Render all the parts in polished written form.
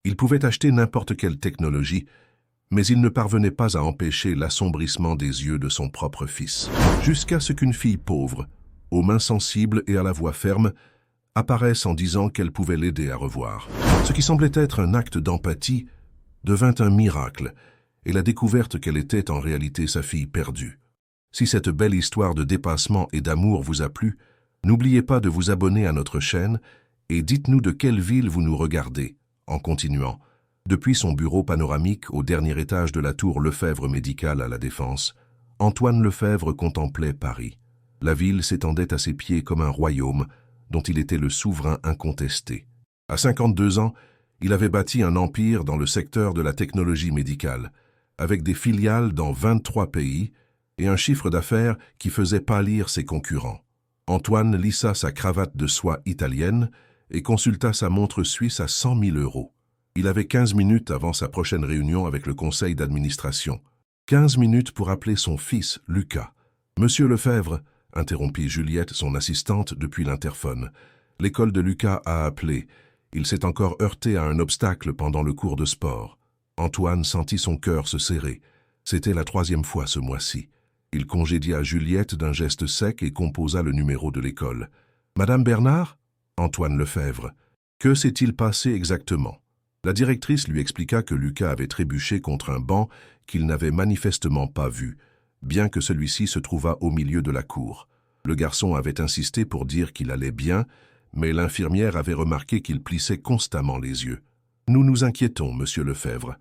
Il pouvait acheter n'importe quelle technologie, mais il ne parvenait pas à empêcher l'assombrissement des yeux de son propre fils. Jusqu'à ce qu'une fille pauvre, aux mains sensibles et à la voix ferme, apparaisse en disant qu'elle pouvait l'aider à revoir. Ce qui semblait être un acte d'empathie devint un miracle, et la découverte qu'elle était en réalité sa fille perdue. Si cette belle histoire de dépassement et d'amour vous a plu, n'oubliez pas de vous abonner à notre chaîne et dites-nous de quelle ville vous nous regardez, en continuant. Depuis son bureau panoramique au dernier étage de la tour Lefebvre médicale à La Défense, Antoine Lefebvre contemplait Paris. La ville s'étendait à ses pieds comme un royaume dont il était le souverain incontesté. À 52 ans, il avait bâti un empire dans le secteur de la technologie médicale, avec des filiales dans 23 pays et un chiffre d'affaires qui faisait pâlir ses concurrents. Antoine lissa sa cravate de soie italienne et consulta sa montre suisse à 100 000 €. Il avait 15 minutes avant sa prochaine réunion avec le conseil d'administration. 15 minutes pour appeler son fils, Lucas. « Monsieur Lefebvre », interrompit Juliette, son assistante, depuis l'interphone. « L'école de Lucas a appelé. Il s'est encore heurté à un obstacle pendant le cours de sport. » Antoine sentit son cœur se serrer. C'était la 3e fois ce mois-ci. Il congédia Juliette d'un geste sec et composa le numéro de l'école. « Madame Bernard ?» Antoine Lefebvre. « Que s'est-il passé exactement ?» La directrice lui expliqua que Lucas avait trébuché contre un banc qu'il n'avait manifestement pas vu, bien que celui-ci se trouvât au milieu de la cour. Le garçon avait insisté pour dire qu'il allait bien, mais l'infirmière avait remarqué qu'il plissait constamment les yeux. « Nous nous inquiétons, monsieur Lefebvre.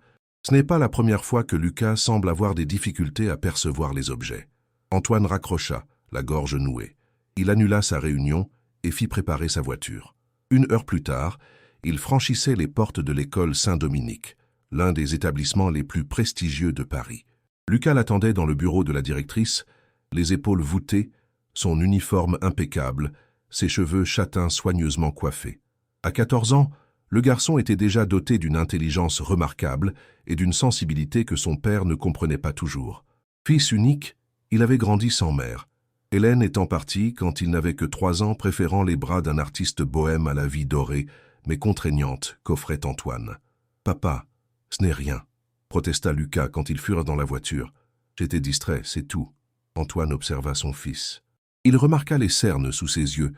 Ce n'est pas la première fois que Lucas semble avoir des difficultés à percevoir les objets. » Antoine raccrocha, la gorge nouée. Il annula sa réunion et fit préparer sa voiture. 1 heure plus tard, il franchissait les portes de l'école Saint-Dominique, l'un des établissements les plus prestigieux de Paris. Lucas l'attendait dans le bureau de la directrice, les épaules voûtées, son uniforme impeccable, ses cheveux châtains soigneusement coiffés. À 14 ans, le garçon était déjà doté d'une intelligence remarquable et d'une sensibilité que son père ne comprenait pas toujours. Fils unique, il avait grandi sans mère, Hélène étant partie quand il n'avait que 3 ans, préférant les bras d'un artiste bohème à la vie dorée, mais contraignante, qu'offrait Antoine. « Papa, ce n'est rien », protesta Lucas quand ils furent dans la voiture. « J'étais distrait, c'est tout. » Antoine observa son fils. Il remarqua les cernes sous ses yeux,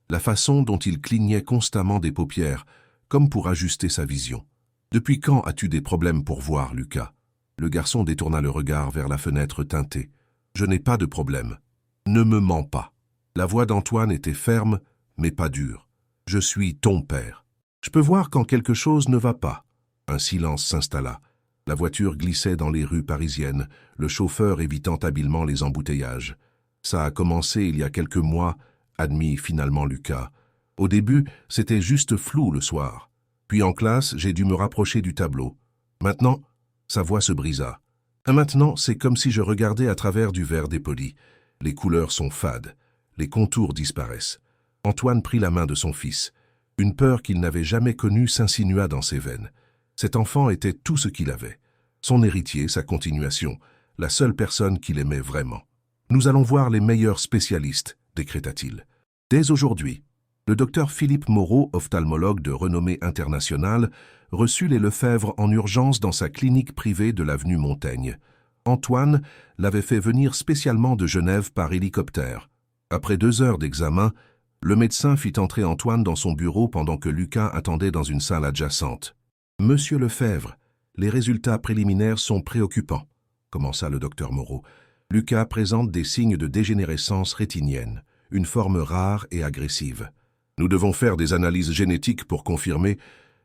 la façon dont il clignait constamment des paupières, comme pour ajuster sa vision. « Depuis quand as-tu des problèmes pour voir, Lucas ?» Le garçon détourna le regard vers la fenêtre teintée. « Je n'ai pas de problème. Ne me mens pas. » La voix d'Antoine était ferme, mais pas dure. « Je suis ton père. Je peux voir quand quelque chose ne va pas. » Un silence s'installa. La voiture glissait dans les rues parisiennes, le chauffeur évitant habilement les embouteillages. « Ça a commencé il y a quelques mois, » admit finalement Lucas. « Au début, c'était juste flou le soir. Puis en classe, j'ai dû me rapprocher du tableau. Maintenant, » sa voix se brisa. « Maintenant, c'est comme si je regardais à travers du verre dépoli. Les couleurs sont fades. Les contours disparaissent. » Antoine prit la main de son fils. Une peur qu'il n'avait jamais connue s'insinua dans ses veines. Cet enfant était tout ce qu'il avait. Son héritier, sa continuation, la seule personne qu'il aimait vraiment. « Nous allons voir les meilleurs spécialistes, » décréta-t-il. Dès aujourd'hui, le docteur Philippe Moreau, ophtalmologue de renommée internationale, reçut les Lefebvre en urgence dans sa clinique privée de l'avenue Montaigne. Antoine l'avait fait venir spécialement de Genève par hélicoptère. Après 2 heures d'examen, le médecin fit entrer Antoine dans son bureau pendant que Lucas attendait dans une salle adjacente. « Monsieur Lefebvre, les résultats préliminaires sont préoccupants, » commença le docteur Moreau. « Lucas présente des signes de dégénérescence rétinienne, une forme rare et agressive. Nous devons faire des analyses génétiques pour confirmer,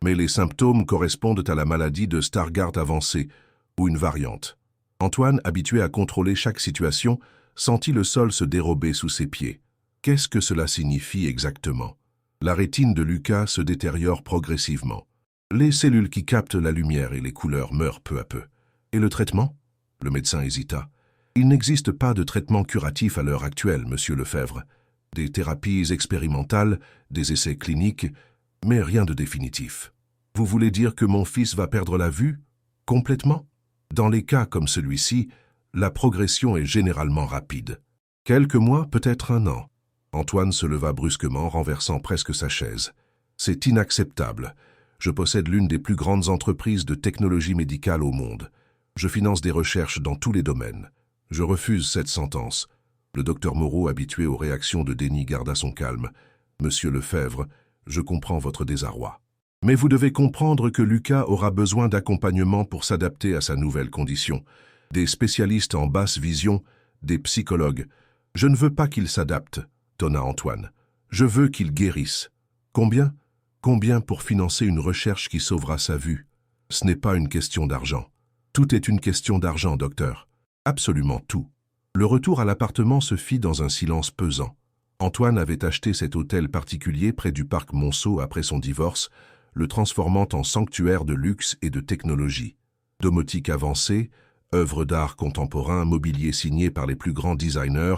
mais les symptômes correspondent à la maladie de Stargardt avancée, ou une variante. » Antoine, habitué à contrôler chaque situation, sentit le sol se dérober sous ses pieds. Qu'est-ce que cela signifie exactement? La rétine de Lucas se détériore progressivement. Les cellules qui captent la lumière et les couleurs meurent peu à peu. Et le traitement? Le médecin hésita. Il n'existe pas de traitement curatif à l'heure actuelle, monsieur Lefebvre. Des thérapies expérimentales, des essais cliniques, mais rien de définitif. Vous voulez dire que mon fils va perdre la vue? Complètement? Dans les cas comme celui-ci, la progression est généralement rapide. Quelques mois, peut-être 1 an. Antoine se leva brusquement, renversant presque sa chaise. « C'est inacceptable. Je possède l'une des plus grandes entreprises de technologie médicale au monde. Je finance des recherches dans tous les domaines. Je refuse cette sentence. Le docteur Moreau, habitué aux réactions de déni, garda son calme. Monsieur Lefebvre, je comprends votre désarroi. Mais vous devez comprendre que Lucas aura besoin d'accompagnement pour s'adapter à sa nouvelle condition. Des spécialistes en basse vision, des psychologues. Je ne veux pas qu'il s'adapte, tonna Antoine. Je veux qu'il guérisse. Combien? Combien pour financer une recherche qui sauvera sa vue? Ce n'est pas une question d'argent. Tout est une question d'argent, docteur. Absolument tout. Le retour à l'appartement se fit dans un silence pesant. Antoine avait acheté cet hôtel particulier près du parc Monceau après son divorce, le transformant en sanctuaire de luxe et de technologie. Domotique avancée, œuvres d'art contemporain, mobilier signé par les plus grands designers,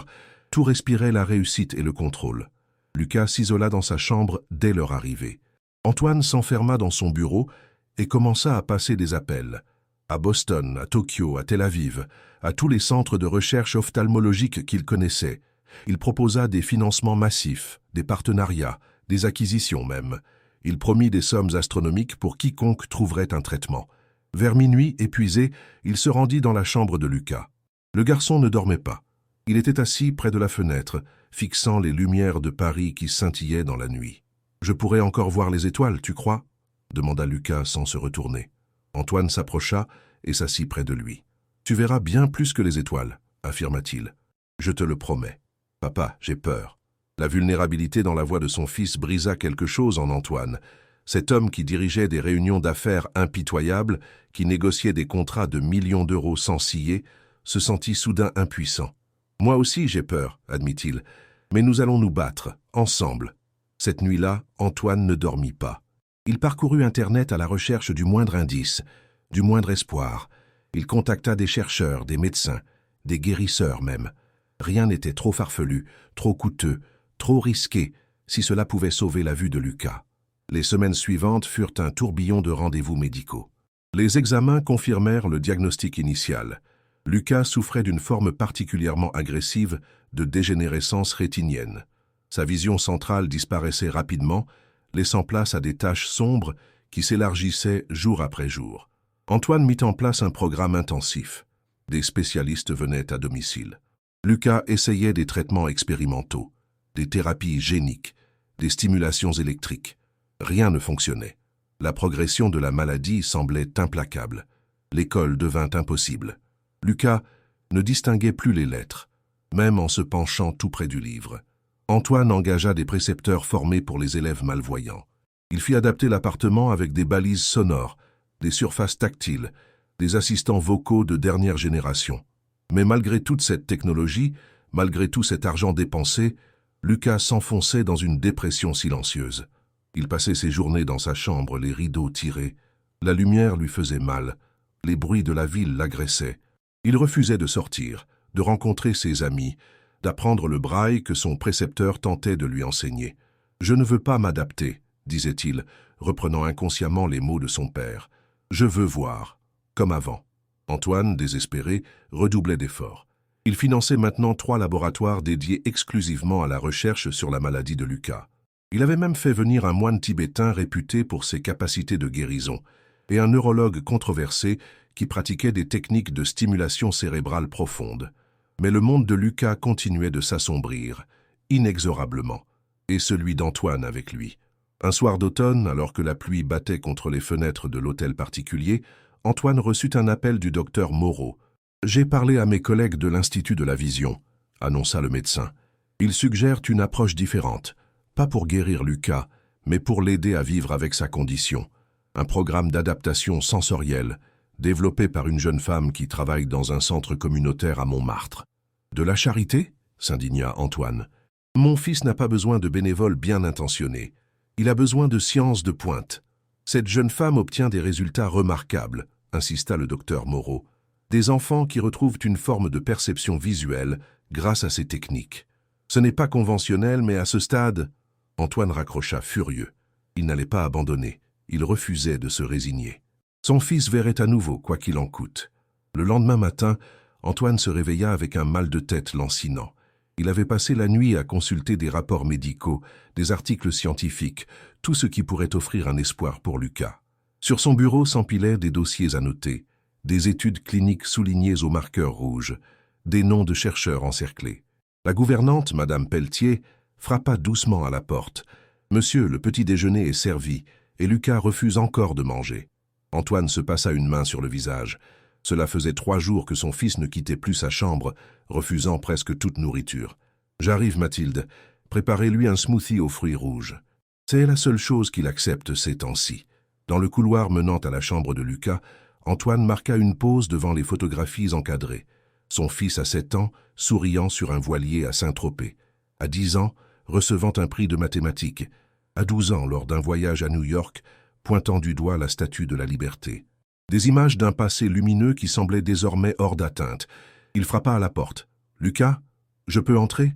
tout respirait la réussite et le contrôle. Lucas s'isola dans sa chambre dès leur arrivée. Antoine s'enferma dans son bureau et commença à passer des appels. À Boston, à Tokyo, à Tel Aviv, à tous les centres de recherche ophtalmologique qu'il connaissait. Il proposa des financements massifs, des partenariats, des acquisitions même. Il promit des sommes astronomiques pour quiconque trouverait un traitement. Vers minuit, épuisé, il se rendit dans la chambre de Lucas. Le garçon ne dormait pas. Il était assis près de la fenêtre, fixant les lumières de Paris qui scintillaient dans la nuit. « Je pourrais encore voir les étoiles, tu crois ?» demanda Lucas sans se retourner. Antoine s'approcha et s'assit près de lui. « Tu verras bien plus que les étoiles, affirma-t-il. Je te le promets. Papa, j'ai peur. » La vulnérabilité dans la voix de son fils brisa quelque chose en Antoine. Cet homme qui dirigeait des réunions d'affaires impitoyables, qui négociait des contrats de millions d'euros sans ciller, se sentit soudain impuissant. « Moi aussi j'ai peur, admit-il, mais nous allons nous battre, ensemble. » Cette nuit-là, Antoine ne dormit pas. Il parcourut Internet à la recherche du moindre indice, du moindre espoir. Il contacta des chercheurs, des médecins, des guérisseurs même. Rien n'était trop farfelu, trop coûteux, trop risqué, si cela pouvait sauver la vue de Lucas. Les semaines suivantes furent un tourbillon de rendez-vous médicaux. Les examens confirmèrent le diagnostic initial. Lucas souffrait d'une forme particulièrement agressive de dégénérescence rétinienne. Sa vision centrale disparaissait rapidement, laissant place à des taches sombres qui s'élargissaient jour après jour. Antoine mit en place un programme intensif. Des spécialistes venaient à domicile. Lucas essayait des traitements expérimentaux, des thérapies géniques, des stimulations électriques. Rien ne fonctionnait. La progression de la maladie semblait implacable. L'école devint impossible. Lucas ne distinguait plus les lettres, même en se penchant tout près du livre. Antoine engagea des précepteurs formés pour les élèves malvoyants. Il fit adapter l'appartement avec des balises sonores, des surfaces tactiles, des assistants vocaux de dernière génération. Mais malgré toute cette technologie, malgré tout cet argent dépensé, Lucas s'enfonçait dans une dépression silencieuse. Il passait ses journées dans sa chambre, les rideaux tirés. La lumière lui faisait mal. Les bruits de la ville l'agressaient. Il refusait de sortir, de rencontrer ses amis, d'apprendre le braille que son précepteur tentait de lui enseigner. « Je ne veux pas m'adapter », disait-il, reprenant inconsciemment les mots de son père. « Je veux voir, comme avant. » Antoine, désespéré, redoublait d'efforts. Il finançait maintenant 3 laboratoires dédiés exclusivement à la recherche sur la maladie de Lucas. Il avait même fait venir un moine tibétain réputé pour ses capacités de guérison et un neurologue controversé qui pratiquait des techniques de stimulation cérébrale profonde. Mais le monde de Lucas continuait de s'assombrir, inexorablement, et celui d'Antoine avec lui. Un soir d'automne, alors que la pluie battait contre les fenêtres de l'hôtel particulier, Antoine reçut un appel du docteur Moreau. « J'ai parlé à mes collègues de l'Institut de la Vision », annonça le médecin. « Ils suggèrent une approche différente, pas pour guérir Lucas, mais pour l'aider à vivre avec sa condition. Un programme d'adaptation sensorielle, développé par une jeune femme qui travaille dans un centre communautaire à Montmartre. »« De la charité ?» s'indigna Antoine. « Mon fils n'a pas besoin de bénévoles bien intentionnés. Il a besoin de sciences de pointe. Cette jeune femme obtient des résultats remarquables, insista le docteur Moreau. Des enfants qui retrouvent une forme de perception visuelle grâce à ces techniques. Ce n'est pas conventionnel, mais à ce stade... » Antoine raccrocha furieux. Il n'allait pas abandonner. Il refusait de se résigner. Son fils verrait à nouveau, quoi qu'il en coûte. Le lendemain matin, Antoine se réveilla avec un mal de tête lancinant. Il avait passé la nuit à consulter des rapports médicaux, des articles scientifiques, tout ce qui pourrait offrir un espoir pour Lucas. Sur son bureau s'empilaient des dossiers à noter, des études cliniques soulignées au marqueur rouge, des noms de chercheurs encerclés. La gouvernante, Madame Pelletier, frappa doucement à la porte. « Monsieur, le petit déjeuner est servi, et Lucas refuse encore de manger. » Antoine se passa une main sur le visage. Cela faisait 3 jours que son fils ne quittait plus sa chambre, refusant presque toute nourriture. « J'arrive, Mathilde. Préparez-lui un smoothie aux fruits rouges. » C'est la seule chose qu'il accepte ces temps-ci. Dans le couloir menant à la chambre de Lucas, Antoine marqua une pause devant les photographies encadrées. Son fils à 7 ans, souriant sur un voilier à Saint-Tropez. À 10 ans, recevant un prix de mathématiques. À 12 ans, lors d'un voyage à New York, pointant du doigt la Statue de la Liberté. Des images d'un passé lumineux qui semblait désormais hors d'atteinte. Il frappa à la porte. « Lucas, je peux entrer ?»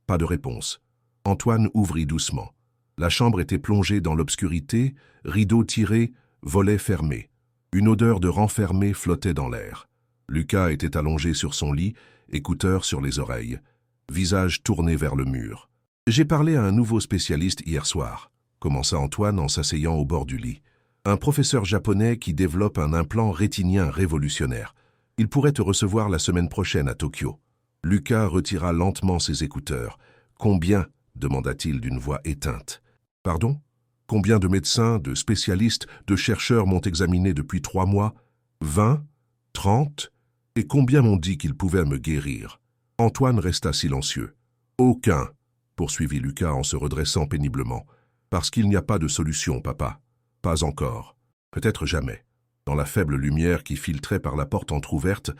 Pas de réponse. Antoine ouvrit doucement. La chambre était plongée dans l'obscurité, rideaux tirés, volets fermés. Une odeur de renfermé flottait dans l'air. Lucas était allongé sur son lit, écouteurs sur les oreilles, visage tourné vers le mur. « J'ai parlé à un nouveau spécialiste hier soir », commença Antoine en s'asseyant au bord du lit. « Un professeur japonais qui développe un implant rétinien révolutionnaire. Il pourrait te recevoir la semaine prochaine à Tokyo. » Lucas retira lentement ses écouteurs. « Combien ?» demanda-t-il d'une voix éteinte. « Pardon ? Combien de médecins, de spécialistes, de chercheurs m'ont examiné depuis 3 mois ? 20 ? 30 ? Et combien m'ont dit qu'ils pouvaient me guérir ?» Antoine resta silencieux. « Aucun !» poursuivit Lucas en se redressant péniblement. « Parce qu'il n'y a pas de solution, papa. Pas encore. Peut-être jamais. » Dans la faible lumière qui filtrait par la porte entr'ouverte,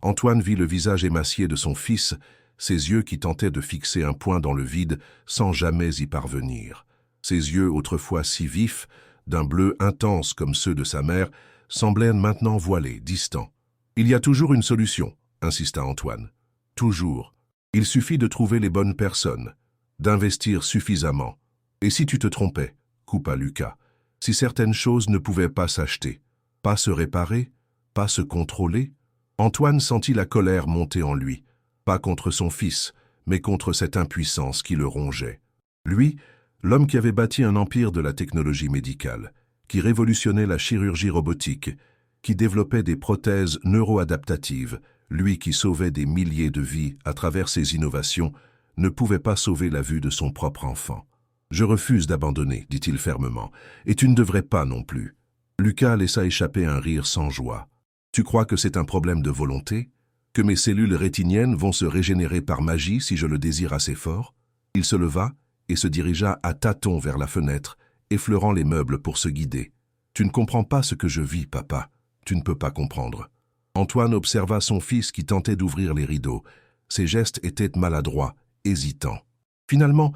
Antoine vit le visage émacié de son fils, ses yeux qui tentaient de fixer un point dans le vide sans jamais y parvenir. Ses yeux, autrefois si vifs, d'un bleu intense comme ceux de sa mère, semblaient maintenant voilés, distants. « Il y a toujours une solution, » insista Antoine. « Toujours. Il suffit de trouver les bonnes personnes, d'investir suffisamment. Et si tu te trompais, » coupa Lucas, « si certaines choses ne pouvaient pas s'acheter, pas se réparer, pas se contrôler ?» Antoine sentit la colère monter en lui, pas contre son fils, mais contre cette impuissance qui le rongeait. Lui, l'homme qui avait bâti un empire de la technologie médicale, qui révolutionnait la chirurgie robotique, qui développait des prothèses neuroadaptatives, lui qui sauvait des milliers de vies à travers ses innovations, ne pouvait pas sauver la vue de son propre enfant. « Je refuse d'abandonner, dit-il fermement, et tu ne devrais pas non plus. » Lucas laissa échapper un rire sans joie. « Tu crois que c'est un problème de volonté ? Que mes cellules rétiniennes vont se régénérer par magie si je le désire assez fort ?» Il se leva et se dirigea à tâtons vers la fenêtre, effleurant les meubles pour se guider. « Tu ne comprends pas ce que je vis, papa. Tu ne peux pas comprendre. » Antoine observa son fils qui tentait d'ouvrir les rideaux. Ses gestes étaient maladroits, hésitants. Finalement,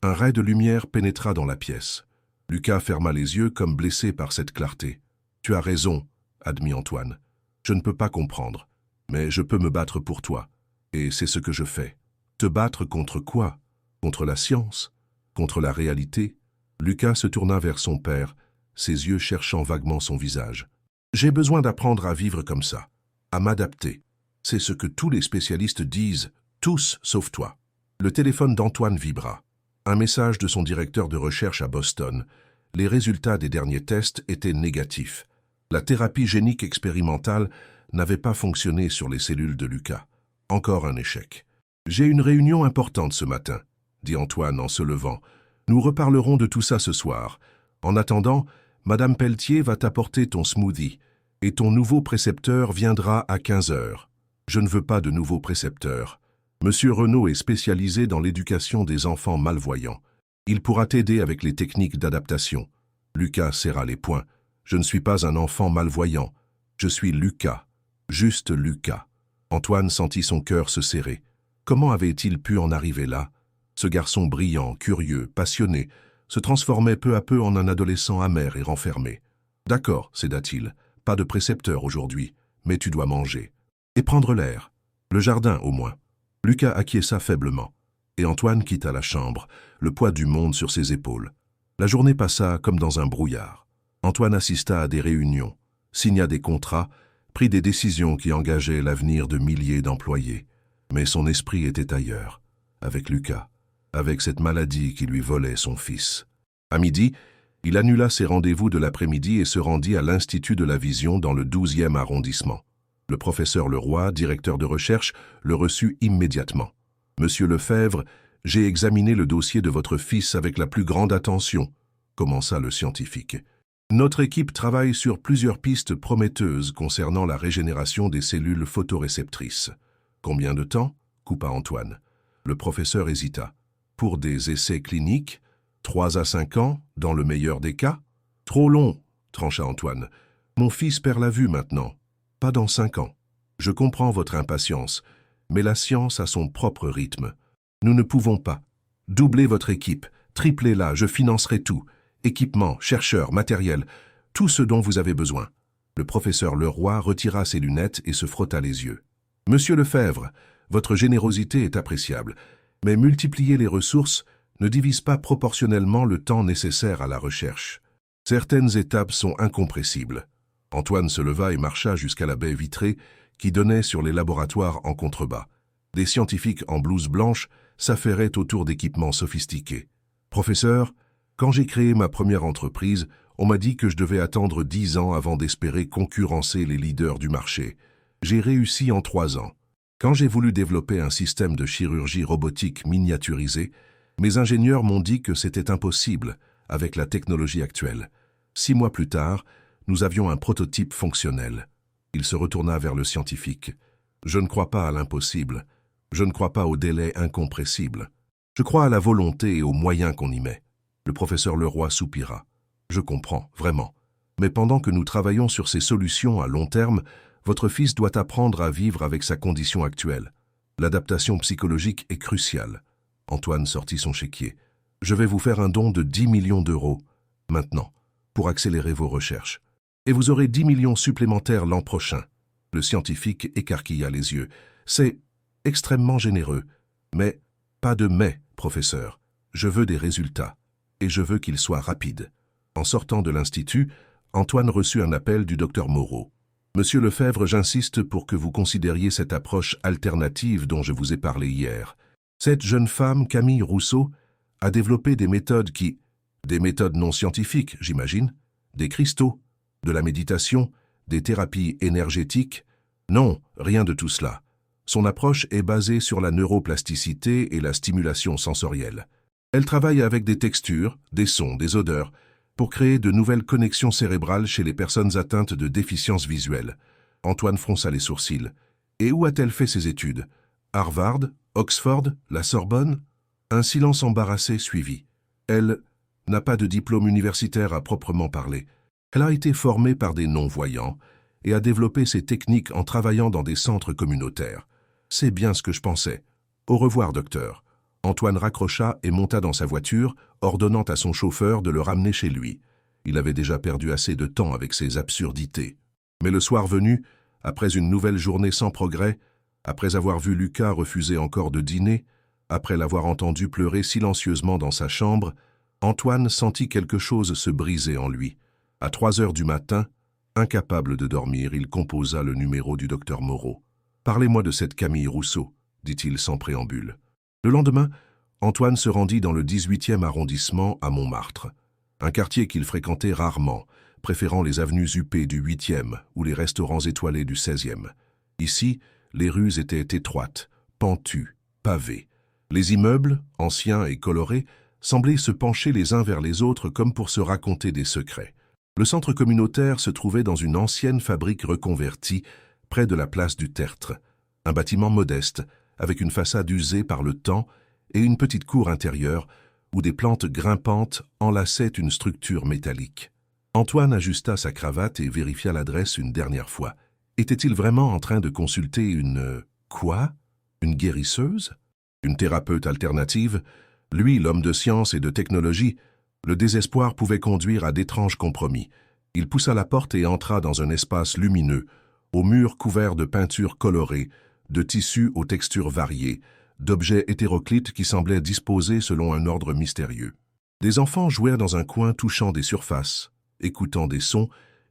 un ray de lumière pénétra dans la pièce. Lucas ferma les yeux comme blessé par cette clarté. « Tu as raison, » admit Antoine. « Je ne peux pas comprendre, mais je peux me battre pour toi. Et c'est ce que je fais. » « Te battre contre quoi ? Contre la science ? Contre la réalité ?» Lucas se tourna vers son père, ses yeux cherchant vaguement son visage. « J'ai besoin d'apprendre à vivre comme ça, à m'adapter. C'est ce que tous les spécialistes disent, tous sauf toi. » Le téléphone d'Antoine vibra. Un message de son directeur de recherche à Boston. Les résultats des derniers tests étaient négatifs. La thérapie génique expérimentale n'avait pas fonctionné sur les cellules de Lucas. Encore un échec. « J'ai une réunion importante ce matin, » dit Antoine en se levant. « Nous reparlerons de tout ça ce soir. En attendant, Madame Pelletier va t'apporter ton smoothie, et ton nouveau précepteur viendra à 15 heures. Je ne veux pas de nouveau précepteur. Monsieur Renaud est spécialisé dans l'éducation des enfants malvoyants. Il pourra t'aider avec les techniques d'adaptation. » Lucas serra les poings. « Je ne suis pas un enfant malvoyant. Je suis Lucas. Juste Lucas. » Antoine sentit son cœur se serrer. Comment avait-il pu en arriver là? Ce garçon brillant, curieux, passionné, se transformait peu à peu en un adolescent amer et renfermé. « D'accord, céda-t-il, pas de précepteur aujourd'hui, mais tu dois manger. Et prendre l'air. Le jardin, au moins. » Lucas acquiesça faiblement, et Antoine quitta la chambre, le poids du monde sur ses épaules. La journée passa comme dans un brouillard. Antoine assista à des réunions, signa des contrats, prit des décisions qui engageaient l'avenir de milliers d'employés. Mais son esprit était ailleurs, avec Lucas, avec cette maladie qui lui volait son fils. À midi, Il annula ses rendez-vous de l'après-midi et se rendit à l'Institut de la Vision dans le 12e arrondissement. Le professeur Leroy, directeur de recherche, le reçut immédiatement. « Monsieur Lefebvre, j'ai examiné le dossier de votre fils avec la plus grande attention, » commença le scientifique. « Notre équipe travaille sur plusieurs pistes prometteuses concernant la régénération des cellules photoréceptrices. »« Combien de temps ?» coupa Antoine. Le professeur hésita. « Pour des essais cliniques, 3 à 5 ans, dans le meilleur des cas. »« Trop long, » trancha Antoine. « Mon fils perd la vue maintenant. Pas dans 5 ans. Je comprends votre impatience, mais la science a son propre rythme. Nous ne pouvons pas. Doublez votre équipe, triplez-la, je financerai tout. Équipement, chercheurs, matériel, tout ce dont vous avez besoin. » Le professeur Leroy retira ses lunettes et se frotta les yeux. « Monsieur Lefebvre, votre générosité est appréciable, mais multiplier les ressources ne divise pas proportionnellement le temps nécessaire à la recherche. Certaines étapes sont incompressibles. » Antoine se leva et marcha jusqu'à la baie vitrée qui donnait sur les laboratoires en contrebas. Des scientifiques en blouse blanche s'affairaient autour d'équipements sophistiqués. « Professeur, quand j'ai créé ma première entreprise, on m'a dit que je devais attendre 10 ans avant d'espérer concurrencer les leaders du marché. J'ai réussi en 3 ans. Quand j'ai voulu développer un système de chirurgie robotique miniaturisé, mes ingénieurs m'ont dit que c'était impossible avec la technologie actuelle. 6 mois plus tard, nous avions un prototype fonctionnel. » Il se retourna vers le scientifique. « Je ne crois pas à l'impossible. Je ne crois pas au délai incompressible. Je crois à la volonté et aux moyens qu'on y met. » Le professeur Leroy soupira. « Je comprends, vraiment. Mais pendant que nous travaillons sur ces solutions à long terme, votre fils doit apprendre à vivre avec sa condition actuelle. L'adaptation psychologique est cruciale. » Antoine sortit son chéquier. « Je vais vous faire un don de 10 millions d'euros, maintenant, pour accélérer vos recherches. Et vous aurez 10 millions supplémentaires l'an prochain. » Le scientifique écarquilla les yeux. « C'est extrêmement généreux. Mais, pas de mais, professeur. Je veux des résultats. Et je veux qu'ils soient rapides. » En sortant de l'Institut, Antoine reçut un appel du docteur Moreau. « Monsieur Lefebvre, j'insiste pour que vous considériez cette approche alternative dont je vous ai parlé hier. Cette jeune femme, Camille Rousseau, a développé des méthodes qui... Des méthodes non scientifiques, j'imagine. Des cristaux, de la méditation, des thérapies énergétiques. Non, rien de tout cela. Son approche est basée sur la neuroplasticité et la stimulation sensorielle. Elle travaille avec des textures, des sons, des odeurs, pour créer de nouvelles connexions cérébrales chez les personnes atteintes de déficience visuelle. » Antoine fronça les sourcils. « Et où a-t-elle fait ses études? Harvard, Oxford, la Sorbonne ?» Un silence embarrassé suivit. « Elle n'a pas de diplôme universitaire à proprement parler. Elle a été formée par des non-voyants et a développé ses techniques en travaillant dans des centres communautaires. C'est bien ce que je pensais. Au revoir, docteur. » Antoine raccrocha et monta dans sa voiture, ordonnant à son chauffeur de le ramener chez lui. Il avait déjà perdu assez de temps avec ses absurdités. Mais le soir venu, après une nouvelle journée sans progrès, après avoir vu Lucas refuser encore de dîner, après l'avoir entendu pleurer silencieusement dans sa chambre, Antoine sentit quelque chose se briser en lui. À 3 heures du matin, incapable de dormir, il composa le numéro du docteur Moreau. « Parlez-moi de cette Camille Rousseau, » dit-il sans préambule. Le lendemain, Antoine se rendit dans le 18e arrondissement à Montmartre, un quartier qu'il fréquentait rarement, préférant les avenues huppées du 8e ou les restaurants étoilés du 16e. Ici, les rues étaient étroites, pentues, pavées. Les immeubles, anciens et colorés, semblaient se pencher les uns vers les autres comme pour se raconter des secrets. Le centre communautaire se trouvait dans une ancienne fabrique reconvertie, près de la place du Tertre, un bâtiment modeste, avec une façade usée par le temps et une petite cour intérieure où des plantes grimpantes enlaçaient une structure métallique. Antoine ajusta sa cravate et vérifia l'adresse une dernière fois. Était-il vraiment en train de consulter une... quoi? Une guérisseuse? Une thérapeute alternative? Lui, l'homme de science et de technologie, le désespoir pouvait conduire à d'étranges compromis. Il poussa la porte et entra dans un espace lumineux, aux murs couverts de peintures colorées, de tissus aux textures variées, d'objets hétéroclites qui semblaient disposés selon un ordre mystérieux. Des enfants jouèrent dans un coin touchant des surfaces, écoutant des sons,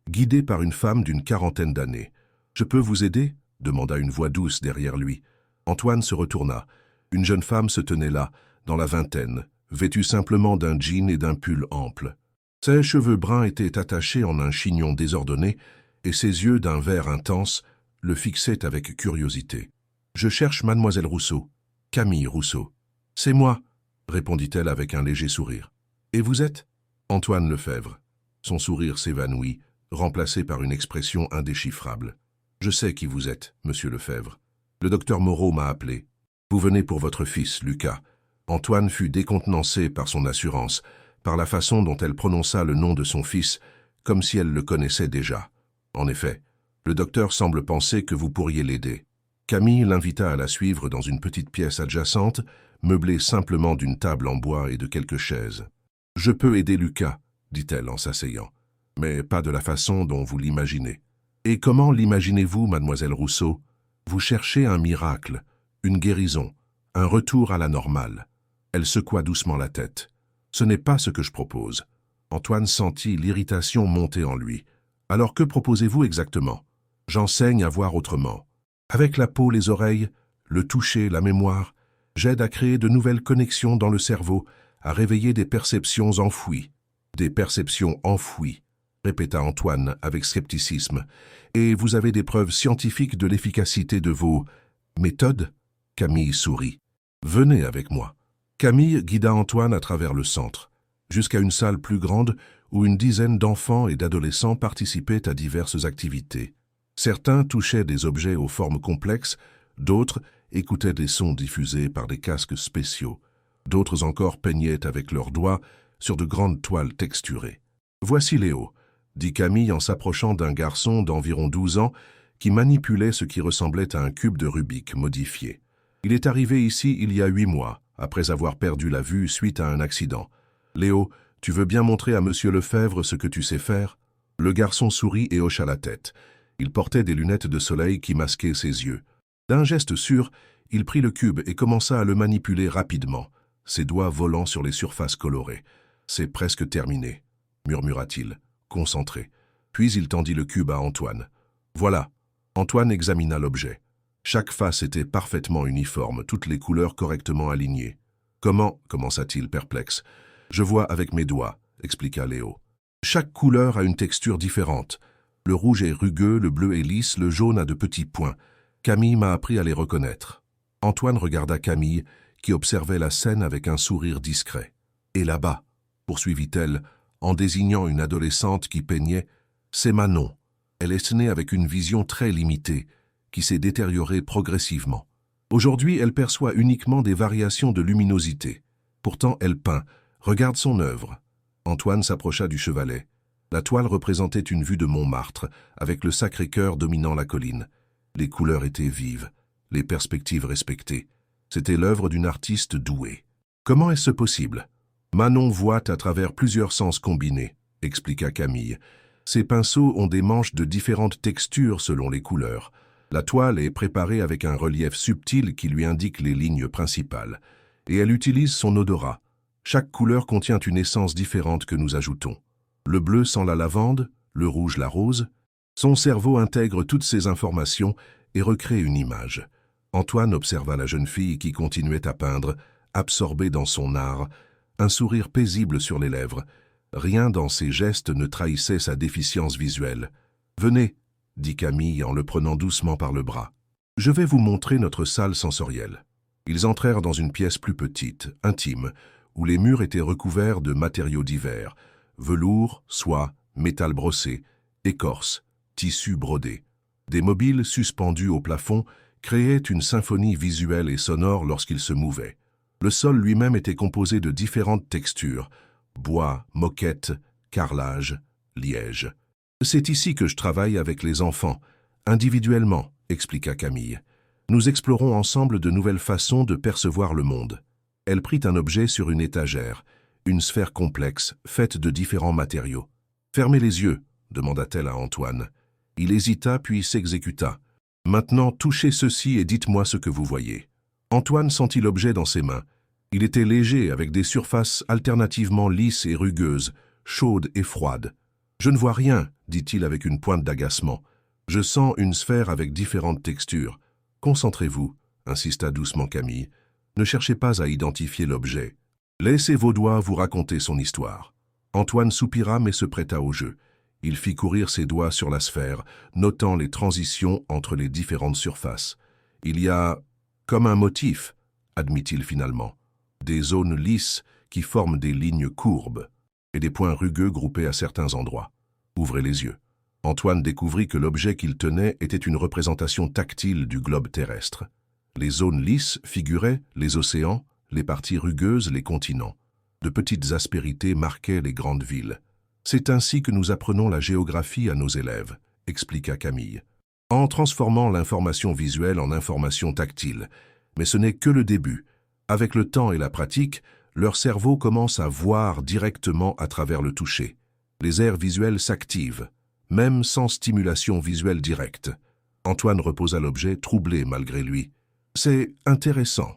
guidés par une femme d'une 40aine d'années. « Je peux vous aider ?» demanda une voix douce derrière lui. Antoine se retourna. Une jeune femme se tenait là, dans la vingtaine, vêtue simplement d'un jean et d'un pull ample. Ses cheveux bruns étaient attachés en un chignon désordonné, et ses yeux d'un vert intense le fixaient avec curiosité. « Je cherche mademoiselle Rousseau. Camille Rousseau. »« C'est moi, » répondit-elle avec un léger sourire. « Et vous êtes ?»« Antoine Lefebvre. » Son sourire s'évanouit, remplacé par une expression indéchiffrable. « Je sais qui vous êtes, monsieur Lefebvre. Le docteur Moreau m'a appelé. Vous venez pour votre fils, Lucas. » Antoine fut décontenancé par son assurance, par la façon dont elle prononça le nom de son fils, comme si elle le connaissait déjà. En effet, le docteur semble penser que vous pourriez l'aider. Camille l'invita à la suivre dans une petite pièce adjacente, meublée simplement d'une table en bois et de quelques chaises. « Je peux aider Lucas, » dit-elle en s'asseyant, « mais pas de la façon dont vous l'imaginez. »« Et comment l'imaginez-vous, mademoiselle Rousseau? Vous cherchez un miracle, une guérison, un retour à la normale. » Elle secoua doucement la tête. « Ce n'est pas ce que je propose. » Antoine sentit l'irritation monter en lui. « Alors que proposez-vous exactement? »« J'enseigne à voir autrement. Avec la peau, les oreilles, le toucher, la mémoire, j'aide à créer de nouvelles connexions dans le cerveau, à réveiller des perceptions enfouies. »« Des perceptions enfouies, » répéta Antoine avec scepticisme. « Et vous avez des preuves scientifiques de l'efficacité de vos méthodes ?» Camille sourit. « Venez avec moi. » Camille guida Antoine à travers le centre, jusqu'à une salle plus grande où une dizaine d'enfants et d'adolescents participaient à diverses activités. Certains touchaient des objets aux formes complexes, d'autres écoutaient des sons diffusés par des casques spéciaux, d'autres encore peignaient avec leurs doigts sur de grandes toiles texturées. « Voici Léo », dit Camille en s'approchant d'un garçon d'environ 12 ans qui manipulait ce qui ressemblait à un cube de Rubik modifié. « Il est arrivé ici il y a 8 mois. Après avoir perdu la vue suite à un accident. Léo, tu veux bien montrer à monsieur Lefebvre ce que tu sais faire ?» Le garçon sourit et hocha la tête. Il portait des lunettes de soleil qui masquaient ses yeux. D'un geste sûr, il prit le cube et commença à le manipuler rapidement, ses doigts volant sur les surfaces colorées. « C'est presque terminé, » murmura-t-il, concentré. Puis il tendit le cube à Antoine. « Voilà. » Antoine examina l'objet. Chaque face était parfaitement uniforme, toutes les couleurs correctement alignées. « Comment » commença-t-il perplexe. « Je vois avec mes doigts, » expliqua Léo. « Chaque couleur a une texture différente. Le rouge est rugueux, le bleu est lisse, le jaune a de petits points. Camille m'a appris à les reconnaître. » Antoine regarda Camille, qui observait la scène avec un sourire discret. « Et là-bas, » poursuivit-elle, en désignant une adolescente qui peignait, « c'est Manon. Elle est née avec une vision très limitée, qui s'est détériorée progressivement. Aujourd'hui, elle perçoit uniquement des variations de luminosité. Pourtant, elle peint. Regarde son œuvre. » Antoine s'approcha du chevalet. La toile représentait une vue de Montmartre, avec le Sacré-Cœur dominant la colline. Les couleurs étaient vives, les perspectives respectées. C'était l'œuvre d'une artiste douée. « Comment est-ce possible ? Manon voit à travers plusieurs sens combinés, » expliqua Camille. « Ces pinceaux ont des manches de différentes textures selon les couleurs. La toile est préparée avec un relief subtil qui lui indique les lignes principales. Et elle utilise son odorat. Chaque couleur contient une essence différente que nous ajoutons. Le bleu sent la lavande, le rouge la rose. Son cerveau intègre toutes ces informations et recrée une image. » Antoine observa la jeune fille qui continuait à peindre, absorbée dans son art, un sourire paisible sur les lèvres. Rien dans ses gestes ne trahissait sa déficience visuelle. « Venez » dit Camille en le prenant doucement par le bras. « Je vais vous montrer notre salle sensorielle. » Ils entrèrent dans une pièce plus petite, intime, où les murs étaient recouverts de matériaux divers, velours, soie, métal brossé, écorce, tissu brodé. Des mobiles suspendus au plafond créaient une symphonie visuelle et sonore lorsqu'ils se mouvaient. Le sol lui-même était composé de différentes textures, bois, moquette, carrelage, liège. « C'est ici que je travaille avec les enfants, individuellement, » expliqua Camille. « Nous explorons ensemble de nouvelles façons de percevoir le monde. » Elle prit un objet sur une étagère, une sphère complexe, faite de différents matériaux. « Fermez les yeux, » demanda-t-elle à Antoine. Il hésita puis s'exécuta. « Maintenant, touchez ceci et dites-moi ce que vous voyez. » Antoine sentit l'objet dans ses mains. Il était léger, avec des surfaces alternativement lisses et rugueuses, chaudes et froides. « Je ne vois rien, » dit-il avec une pointe d'agacement. « Je sens une sphère avec différentes textures. Concentrez-vous, » insista doucement Camille. « Ne cherchez pas à identifier l'objet. Laissez vos doigts vous raconter son histoire. » Antoine soupira mais se prêta au jeu. Il fit courir ses doigts sur la sphère, notant les transitions entre les différentes surfaces. Il y a comme un motif, admit-il finalement. Des zones lisses qui forment des lignes courbes et des points rugueux groupés à certains endroits. Ouvrez les yeux. Antoine découvrit que l'objet qu'il tenait était une représentation tactile du globe terrestre. Les zones lisses figuraient les océans, les parties rugueuses les continents. De petites aspérités marquaient les grandes villes. C'est ainsi que nous apprenons la géographie à nos élèves, expliqua Camille, en transformant l'information visuelle en information tactile. Mais ce n'est que le début. Avec le temps et la pratique, leur cerveau commence à voir directement à travers le toucher. Les aires visuelles s'activent, même sans stimulation visuelle directe. Antoine reposa l'objet, troublé malgré lui. « C'est intéressant,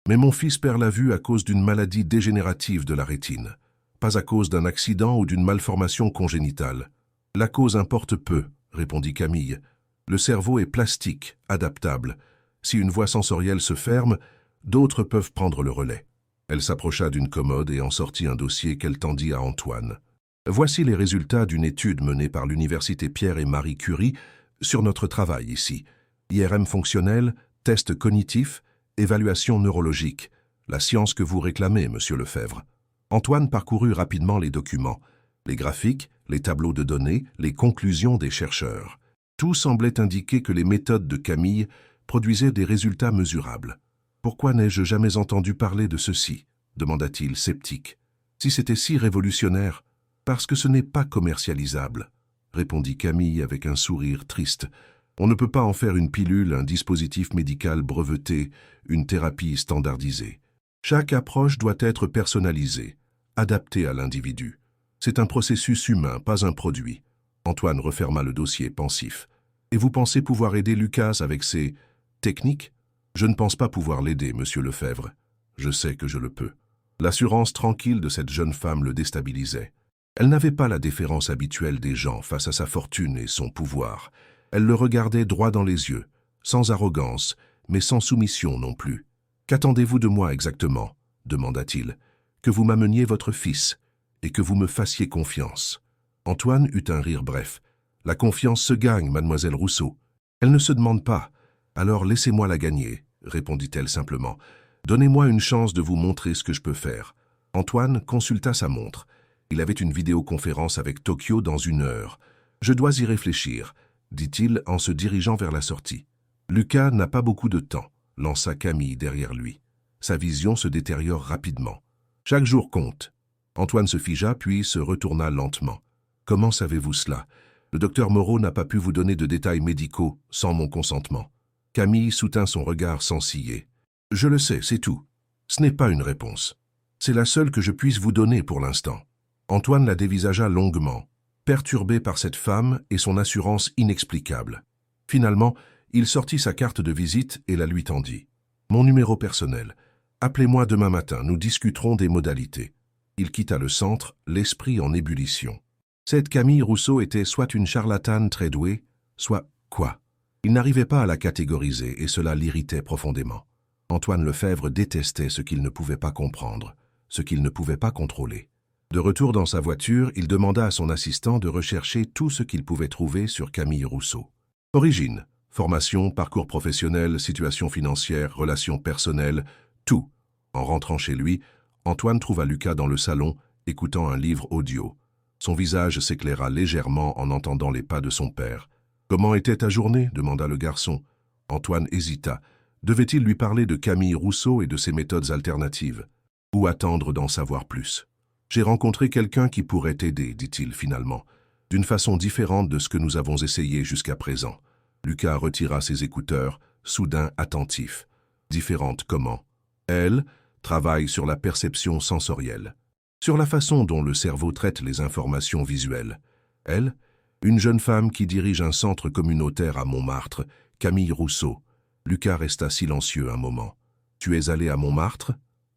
mais mon fils perd la vue à cause d'une maladie dégénérative de la rétine, pas à cause d'un accident ou d'une malformation congénitale. La cause importe peu, répondit Camille. Le cerveau est plastique, adaptable. Si une voie sensorielle se ferme, d'autres peuvent prendre le relais. » Elle s'approcha d'une commode et en sortit un dossier qu'elle tendit à Antoine. « Voici les résultats d'une étude menée par l'Université Pierre et Marie Curie sur notre travail ici. IRM fonctionnel, test cognitif, évaluation neurologique. La science que vous réclamez, monsieur Lefebvre. » Antoine parcourut rapidement les documents, les graphiques, les tableaux de données, les conclusions des chercheurs. Tout semblait indiquer que les méthodes de Camille produisaient des résultats mesurables. « Pourquoi n'ai-je jamais entendu parler de ceci ?» demanda-t-il sceptique. « Si c'était si révolutionnaire, parce que ce n'est pas commercialisable, » répondit Camille avec un sourire triste. « On ne peut pas en faire une pilule, un dispositif médical breveté, une thérapie standardisée. Chaque approche doit être personnalisée, adaptée à l'individu. C'est un processus humain, pas un produit. » Antoine referma le dossier pensif. « Et vous pensez pouvoir aider Lucas avec ses techniques ? » « Je ne pense pas pouvoir l'aider, monsieur Lefebvre. Je sais que je le peux. » L'assurance tranquille de cette jeune femme le déstabilisait. Elle n'avait pas la déférence habituelle des gens face à sa fortune et son pouvoir. Elle le regardait droit dans les yeux, sans arrogance, mais sans soumission non plus. « Qu'attendez-vous de moi exactement ?» demanda-t-il. « Que vous m'ameniez votre fils et que vous me fassiez confiance. » Antoine eut un rire bref. « La confiance se gagne, mademoiselle Rousseau. Elle ne se demande pas. Alors laissez-moi la gagner, » répondit-elle simplement. « Donnez-moi une chance de vous montrer ce que je peux faire. » Antoine consulta sa montre. Il avait une vidéoconférence avec Tokyo dans 1 heure. « Je dois y réfléchir, » dit-il en se dirigeant vers la sortie. « Lucas n'a pas beaucoup de temps, » lança Camille derrière lui. Sa vision se détériore rapidement. « Chaque jour compte. » Antoine se figea puis se retourna lentement. « Comment savez-vous cela ? Le docteur Moreau n'a pas pu vous donner de détails médicaux sans mon consentement. » Camille soutint son regard sans ciller. « Je le sais, c'est tout. Ce n'est pas une réponse. C'est la seule que je puisse vous donner pour l'instant. » Antoine la dévisagea longuement, perturbé par cette femme et son assurance inexplicable. Finalement, il sortit sa carte de visite et la lui tendit. « Mon numéro personnel. Appelez-moi demain matin, nous discuterons des modalités. » Il quitta le centre, l'esprit en ébullition. Cette Camille Rousseau était soit une charlatane très douée, soit quoi ? Il n'arrivait pas à la catégoriser et cela l'irritait profondément. Antoine Lefebvre détestait ce qu'il ne pouvait pas comprendre, ce qu'il ne pouvait pas contrôler. De retour dans sa voiture, il demanda à son assistant de rechercher tout ce qu'il pouvait trouver sur Camille Rousseau. Origine, formation, parcours professionnel, situation financière, relations personnelles, tout. En rentrant chez lui, Antoine trouva Lucas dans le salon, écoutant un livre audio. Son visage s'éclaira légèrement en entendant les pas de son père. « Comment était ta journée ?» demanda le garçon. Antoine hésita. Devait-il lui parler de Camille Rousseau et de ses méthodes alternatives? Ou attendre d'en savoir plus? « J'ai rencontré quelqu'un qui pourrait t'aider, dit-il finalement, d'une façon différente de ce que nous avons essayé jusqu'à présent. » Lucas retira ses écouteurs, soudain attentif. « Différente comment? » Elle travaille sur la perception sensorielle, sur la façon dont le cerveau traite les informations visuelles. Elle, une jeune femme qui dirige un centre communautaire à Montmartre, Camille Rousseau. Lucas resta silencieux un moment. « Tu es allé à Montmartre ?»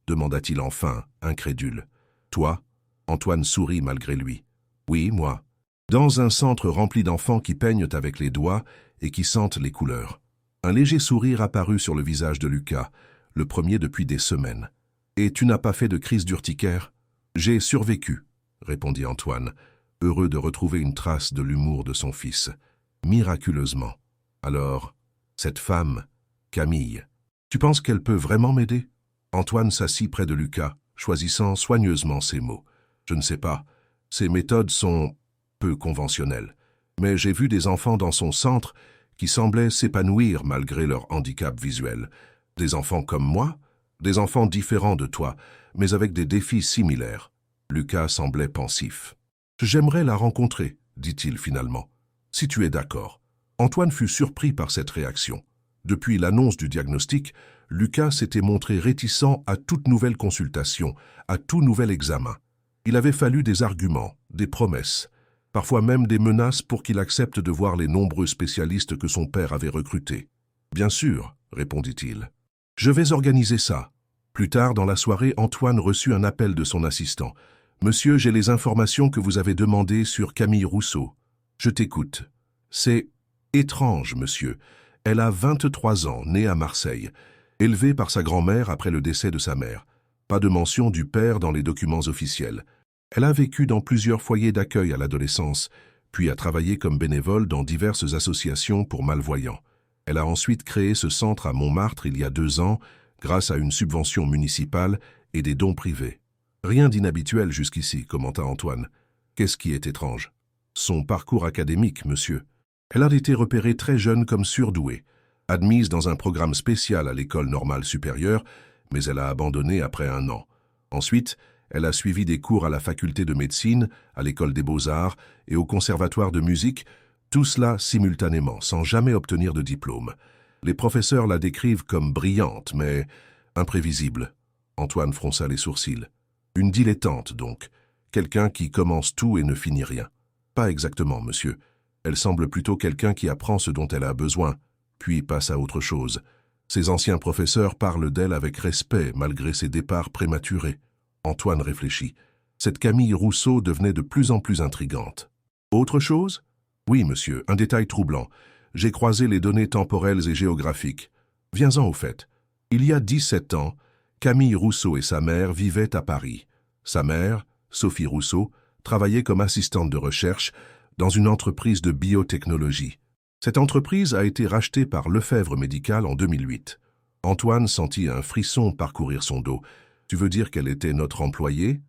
demanda-t-il enfin, incrédule. « Toi ?» Antoine sourit malgré lui. « Oui, moi. Dans un centre rempli d'enfants qui peignent avec les doigts et qui sentent les couleurs. » Un léger sourire apparut sur le visage de Lucas, le premier depuis des semaines. « Et tu n'as pas fait de crise d'urticaire ?»« J'ai survécu, » répondit Antoine, heureux de retrouver une trace de l'humour de son fils. Miraculeusement. Alors, cette femme, Camille, tu penses qu'elle peut vraiment m'aider? Antoine s'assit près de Lucas, choisissant soigneusement ses mots. Je ne sais pas. Ses méthodes sont peu conventionnelles. Mais j'ai vu des enfants dans son centre qui semblaient s'épanouir malgré leur handicap visuel. Des enfants comme moi, des enfants différents de toi, mais avec des défis similaires. Lucas semblait pensif. « J'aimerais la rencontrer, dit-il finalement, si tu es d'accord. » Antoine fut surpris par cette réaction. Depuis l'annonce du diagnostic, Lucas s'était montré réticent à toute nouvelle consultation, à tout nouvel examen. Il avait fallu des arguments, des promesses, parfois même des menaces pour qu'il accepte de voir les nombreux spécialistes que son père avait recrutés. « Bien sûr, » répondit-il. « Je vais organiser ça. » Plus tard dans la soirée, Antoine reçut un appel de son assistant. « Monsieur, j'ai les informations que vous avez demandées sur Camille Rousseau. Je t'écoute. »« C'est étrange, monsieur. Elle a 23 ans, née à Marseille, élevée par sa grand-mère après le décès de sa mère. Pas de mention du père dans les documents officiels. Elle a vécu dans plusieurs foyers d'accueil à l'adolescence, puis a travaillé comme bénévole dans diverses associations pour malvoyants. Elle a ensuite créé ce centre à Montmartre il y a 2 ans, grâce à une subvention municipale et des dons privés. Rien d'inhabituel jusqu'ici, commenta Antoine. Qu'est-ce qui est étrange? Son parcours académique, monsieur. Elle a été repérée très jeune comme surdouée, admise dans un programme spécial à l'école normale supérieure, mais elle a abandonné après 1 an. Ensuite, elle a suivi des cours à la faculté de médecine, à l'école des beaux-arts et au conservatoire de musique, tout cela simultanément, sans jamais obtenir de diplôme. Les professeurs la décrivent comme brillante, mais imprévisible. Antoine fronça les sourcils. Une dilettante, donc. Quelqu'un qui commence tout et ne finit rien. Pas exactement, monsieur. Elle semble plutôt quelqu'un qui apprend ce dont elle a besoin, puis passe à autre chose. Ses anciens professeurs parlent d'elle avec respect, malgré ses départs prématurés. Antoine réfléchit. Cette Camille Rousseau devenait de plus en plus intrigante. Autre chose? Oui, monsieur, un détail troublant. J'ai croisé les données temporelles et géographiques. Viens-en au fait. Il y a 17 ans, Camille Rousseau et sa mère vivaient à Paris. Sa mère, Sophie Rousseau, travaillait comme assistante de recherche dans une entreprise de biotechnologie. Cette entreprise a été rachetée par Lefebvre Médical en 2008. Antoine sentit un frisson parcourir son dos. Tu veux dire qu'elle était notre employée?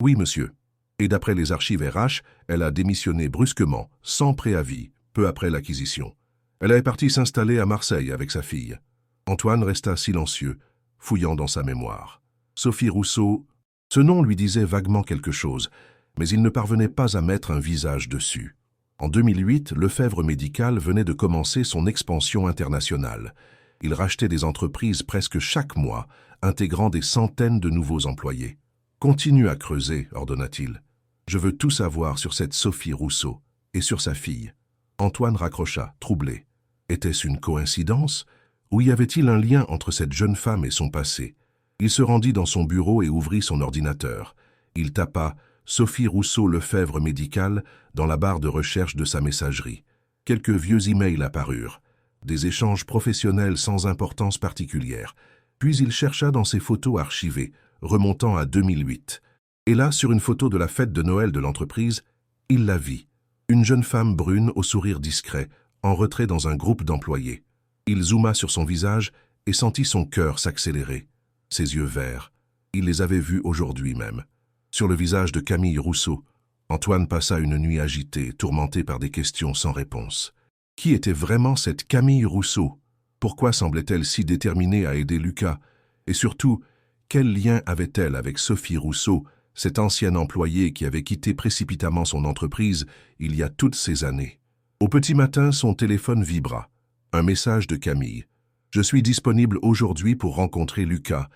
Oui, monsieur. Et d'après les archives RH, elle a démissionné brusquement, sans préavis, peu après l'acquisition. Elle est partie s'installer à Marseille avec sa fille. Antoine resta silencieux, fouillant dans sa mémoire. Sophie Rousseau, ce nom lui disait vaguement quelque chose, mais il ne parvenait pas à mettre un visage dessus. En 2008, Lefebvre Médical venait de commencer son expansion internationale. Il rachetait des entreprises presque chaque mois, intégrant des centaines de nouveaux employés. « Continue à creuser », ordonna-t-il. « Je veux tout savoir sur cette Sophie Rousseau et sur sa fille. » Antoine raccrocha, troublé. Était-ce une coïncidence? Ou y avait-il un lien entre cette jeune femme et son passé? Il se rendit dans son bureau et ouvrit son ordinateur. Il tapa « Sophie Rousseau Lefebvre Médical » dans la barre de recherche de sa messagerie. Quelques vieux emails apparurent. Des échanges professionnels sans importance particulière. Puis il chercha dans ses photos archivées, remontant à 2008. Et là, sur une photo de la fête de Noël de l'entreprise, il la vit. Une jeune femme brune au sourire discret, en retrait dans un groupe d'employés. Il zooma sur son visage et sentit son cœur s'accélérer. Ses yeux verts. Il les avait vus aujourd'hui même. Sur le visage de Camille Rousseau, Antoine passa une nuit agitée, tourmenté par des questions sans réponse. Qui était vraiment cette Camille Rousseau? Pourquoi semblait-elle si déterminée à aider Lucas? Et surtout, quel lien avait-elle avec Sophie Rousseau, cette ancienne employée qui avait quitté précipitamment son entreprise il y a toutes ces années? Au petit matin, son téléphone vibra. Un message de Camille. « Je suis disponible aujourd'hui pour rencontrer Lucas.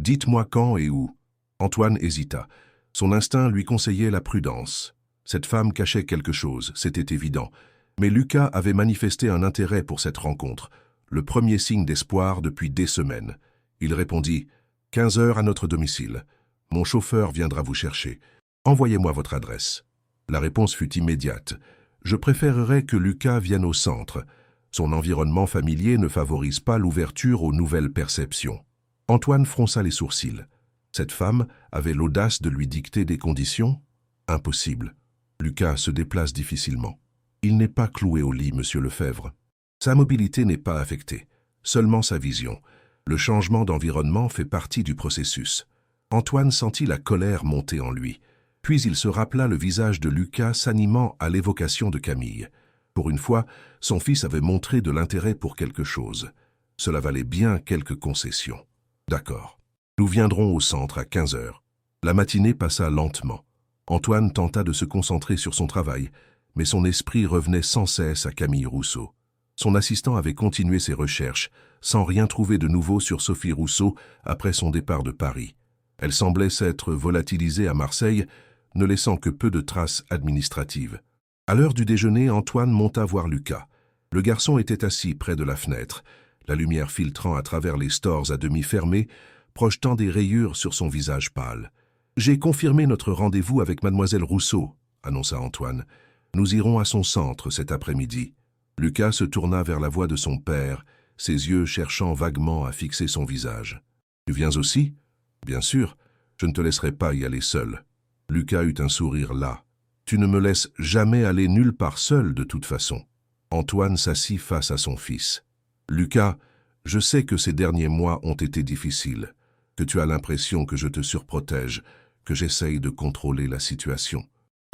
Dites-moi quand et où. » Antoine hésita. Son instinct lui conseillait la prudence. Cette femme cachait quelque chose, c'était évident. Mais Lucas avait manifesté un intérêt pour cette rencontre, le premier signe d'espoir depuis des semaines. Il répondit « 15 heures à notre domicile. Mon chauffeur viendra vous chercher. Envoyez-moi votre adresse. » La réponse fut immédiate. « Je préférerais que Lucas vienne au centre. Son environnement familier ne favorise pas l'ouverture aux nouvelles perceptions. » Antoine fronça les sourcils. Cette femme avait l'audace de lui dicter des conditions? Impossible. Lucas se déplace difficilement. Il n'est pas cloué au lit, monsieur Lefebvre. Sa mobilité n'est pas affectée, seulement sa vision. Le changement d'environnement fait partie du processus. Antoine sentit la colère monter en lui. Puis il se rappela le visage de Lucas s'animant à l'évocation de Camille. Pour une fois, son fils avait montré de l'intérêt pour quelque chose. Cela valait bien quelques concessions. D'accord. Nous viendrons au centre à 15 heures. La matinée passa lentement. Antoine tenta de se concentrer sur son travail, mais son esprit revenait sans cesse à Camille Rousseau. Son assistant avait continué ses recherches, sans rien trouver de nouveau sur Sophie Rousseau après son départ de Paris. Elle semblait s'être volatilisée à Marseille, ne laissant que peu de traces administratives. À l'heure du déjeuner, Antoine monta voir Lucas. Le garçon était assis près de la fenêtre, la lumière filtrant à travers les stores à demi fermés, projetant des rayures sur son visage pâle. « J'ai confirmé notre rendez-vous avec mademoiselle Rousseau », annonça Antoine. « Nous irons à son centre cet après-midi. » Lucas se tourna vers la voix de son père, ses yeux cherchant vaguement à fixer son visage. « Tu viens aussi ?»« Bien sûr, je ne te laisserai pas y aller seul. » Lucas eut un sourire las. « Tu ne me laisses jamais aller nulle part seul de toute façon. » Antoine s'assit face à son fils. « Lucas, je sais que ces derniers mois ont été difficiles, que tu as l'impression que je te surprotège, que j'essaye de contrôler la situation.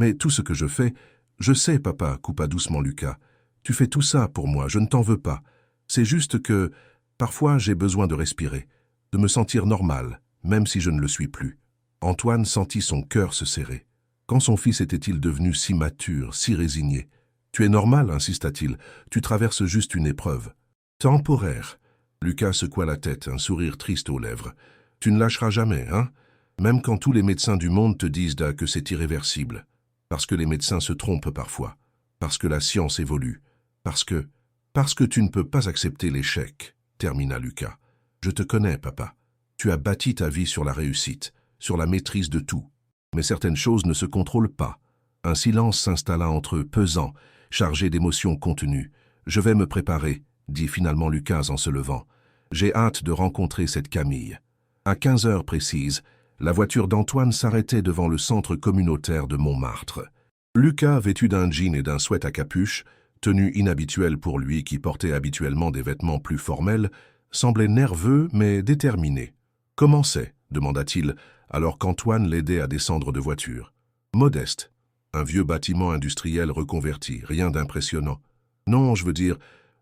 Mais tout ce que je fais, je sais, papa, coupa doucement Lucas. Tu fais tout ça pour moi, je ne t'en veux pas. C'est juste que, parfois, j'ai besoin de respirer, de me sentir normal, même si je ne le suis plus. » Antoine sentit son cœur se serrer. Quand son fils était-il devenu si mature, si résigné? « Tu es normal, insista-t-il, tu traverses juste une épreuve. »« Temporaire. » Lucas secoua la tête, un sourire triste aux lèvres. « Tu ne lâcheras jamais, hein? Même quand tous les médecins du monde te disent que c'est irréversible. Parce que les médecins se trompent parfois. Parce que la science évolue. Parce que tu ne peux pas accepter l'échec, » termina Lucas. « Je te connais, papa. Tu as bâti ta vie sur la réussite, sur la maîtrise de tout. Mais certaines choses ne se contrôlent pas. » Un silence s'installa entre eux, pesant, chargé d'émotions contenues. « Je vais me préparer, » dit finalement Lucas en se levant. « J'ai hâte de rencontrer cette Camille. » À 15 heures précises, la voiture d'Antoine s'arrêtait devant le centre communautaire de Montmartre. Lucas, vêtu d'un jean et d'un sweat à capuche, tenue inhabituelle pour lui qui portait habituellement des vêtements plus formels, semblait nerveux mais déterminé. « Comment c'est ?» demanda-t-il, alors qu'Antoine l'aidait à descendre de voiture. « Modeste. Un vieux bâtiment industriel reconverti, rien d'impressionnant. Non, je veux dire,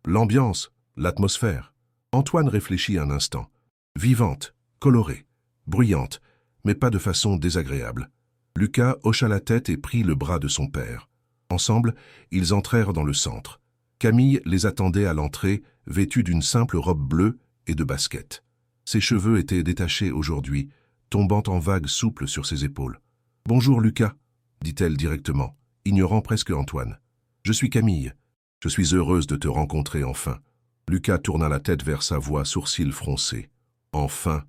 l'ambiance, l'atmosphère. » Antoine réfléchit un instant. Vivante, colorée, bruyante, mais pas de façon désagréable. Lucas hocha la tête et prit le bras de son père. Ensemble, ils entrèrent dans le centre. Camille les attendait à l'entrée, vêtue d'une simple robe bleue et de baskets. Ses cheveux étaient détachés aujourd'hui, tombant en vagues souples sur ses épaules. « Bonjour Lucas », dit-elle directement, ignorant presque Antoine. « Je suis Camille. Je suis heureuse de te rencontrer enfin. » Lucas tourna la tête vers sa voix, sourcils froncés. « Enfin,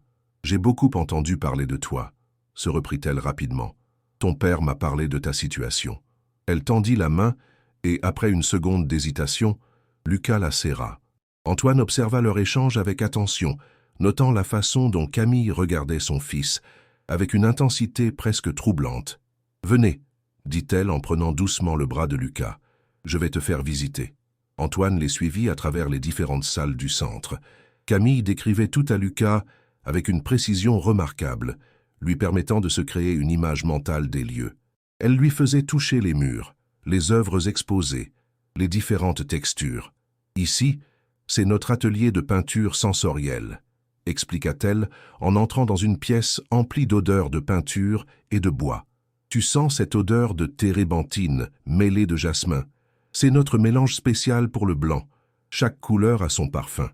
j'ai beaucoup entendu parler de toi, » se reprit-elle rapidement. « Ton père m'a parlé de ta situation. » Elle tendit la main et, après une seconde d'hésitation, Lucas la serra. Antoine observa leur échange avec attention, notant la façon dont Camille regardait son fils, avec une intensité presque troublante. « Venez, » dit-elle en prenant doucement le bras de Lucas. « Je vais te faire visiter. » Antoine les suivit à travers les différentes salles du centre. Camille décrivait tout à Lucas avec une précision remarquable, lui permettant de se créer une image mentale des lieux. Elle lui faisait toucher les murs, les œuvres exposées, les différentes textures. « Ici, c'est notre atelier de peinture sensorielle, » expliqua-t-elle en entrant dans une pièce emplie d'odeurs de peinture et de bois. « Tu sens cette odeur de térébenthine mêlée de jasmin. C'est notre mélange spécial pour le blanc. Chaque couleur a son parfum. »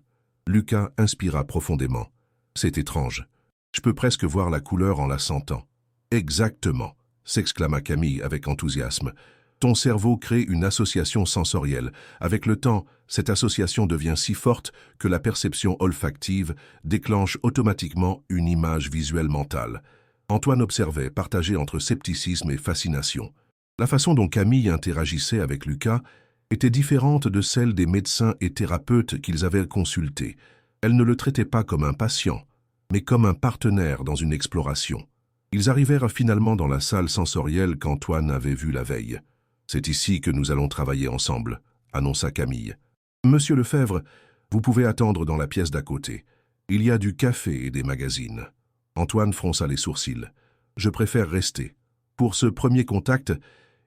Lucas inspira profondément. « C'est étrange. Je peux presque voir la couleur en la sentant. »« Exactement, » s'exclama Camille avec enthousiasme. « Ton cerveau crée une association sensorielle. Avec le temps, cette association devient si forte que la perception olfactive déclenche automatiquement une image visuelle mentale. » Antoine observait, partagé entre scepticisme et fascination. La façon dont Camille interagissait avec Lucas était différente de celle des médecins et thérapeutes qu'ils avaient consultés. Elle ne le traitait pas comme un patient, mais comme un partenaire dans une exploration. Ils arrivèrent finalement dans la salle sensorielle qu'Antoine avait vue la veille. « C'est ici que nous allons travailler ensemble », annonça Camille. « Monsieur Lefebvre, vous pouvez attendre dans la pièce d'à côté. Il y a du café et des magazines. » Antoine fronça les sourcils. « Je préfère rester. Pour ce premier contact,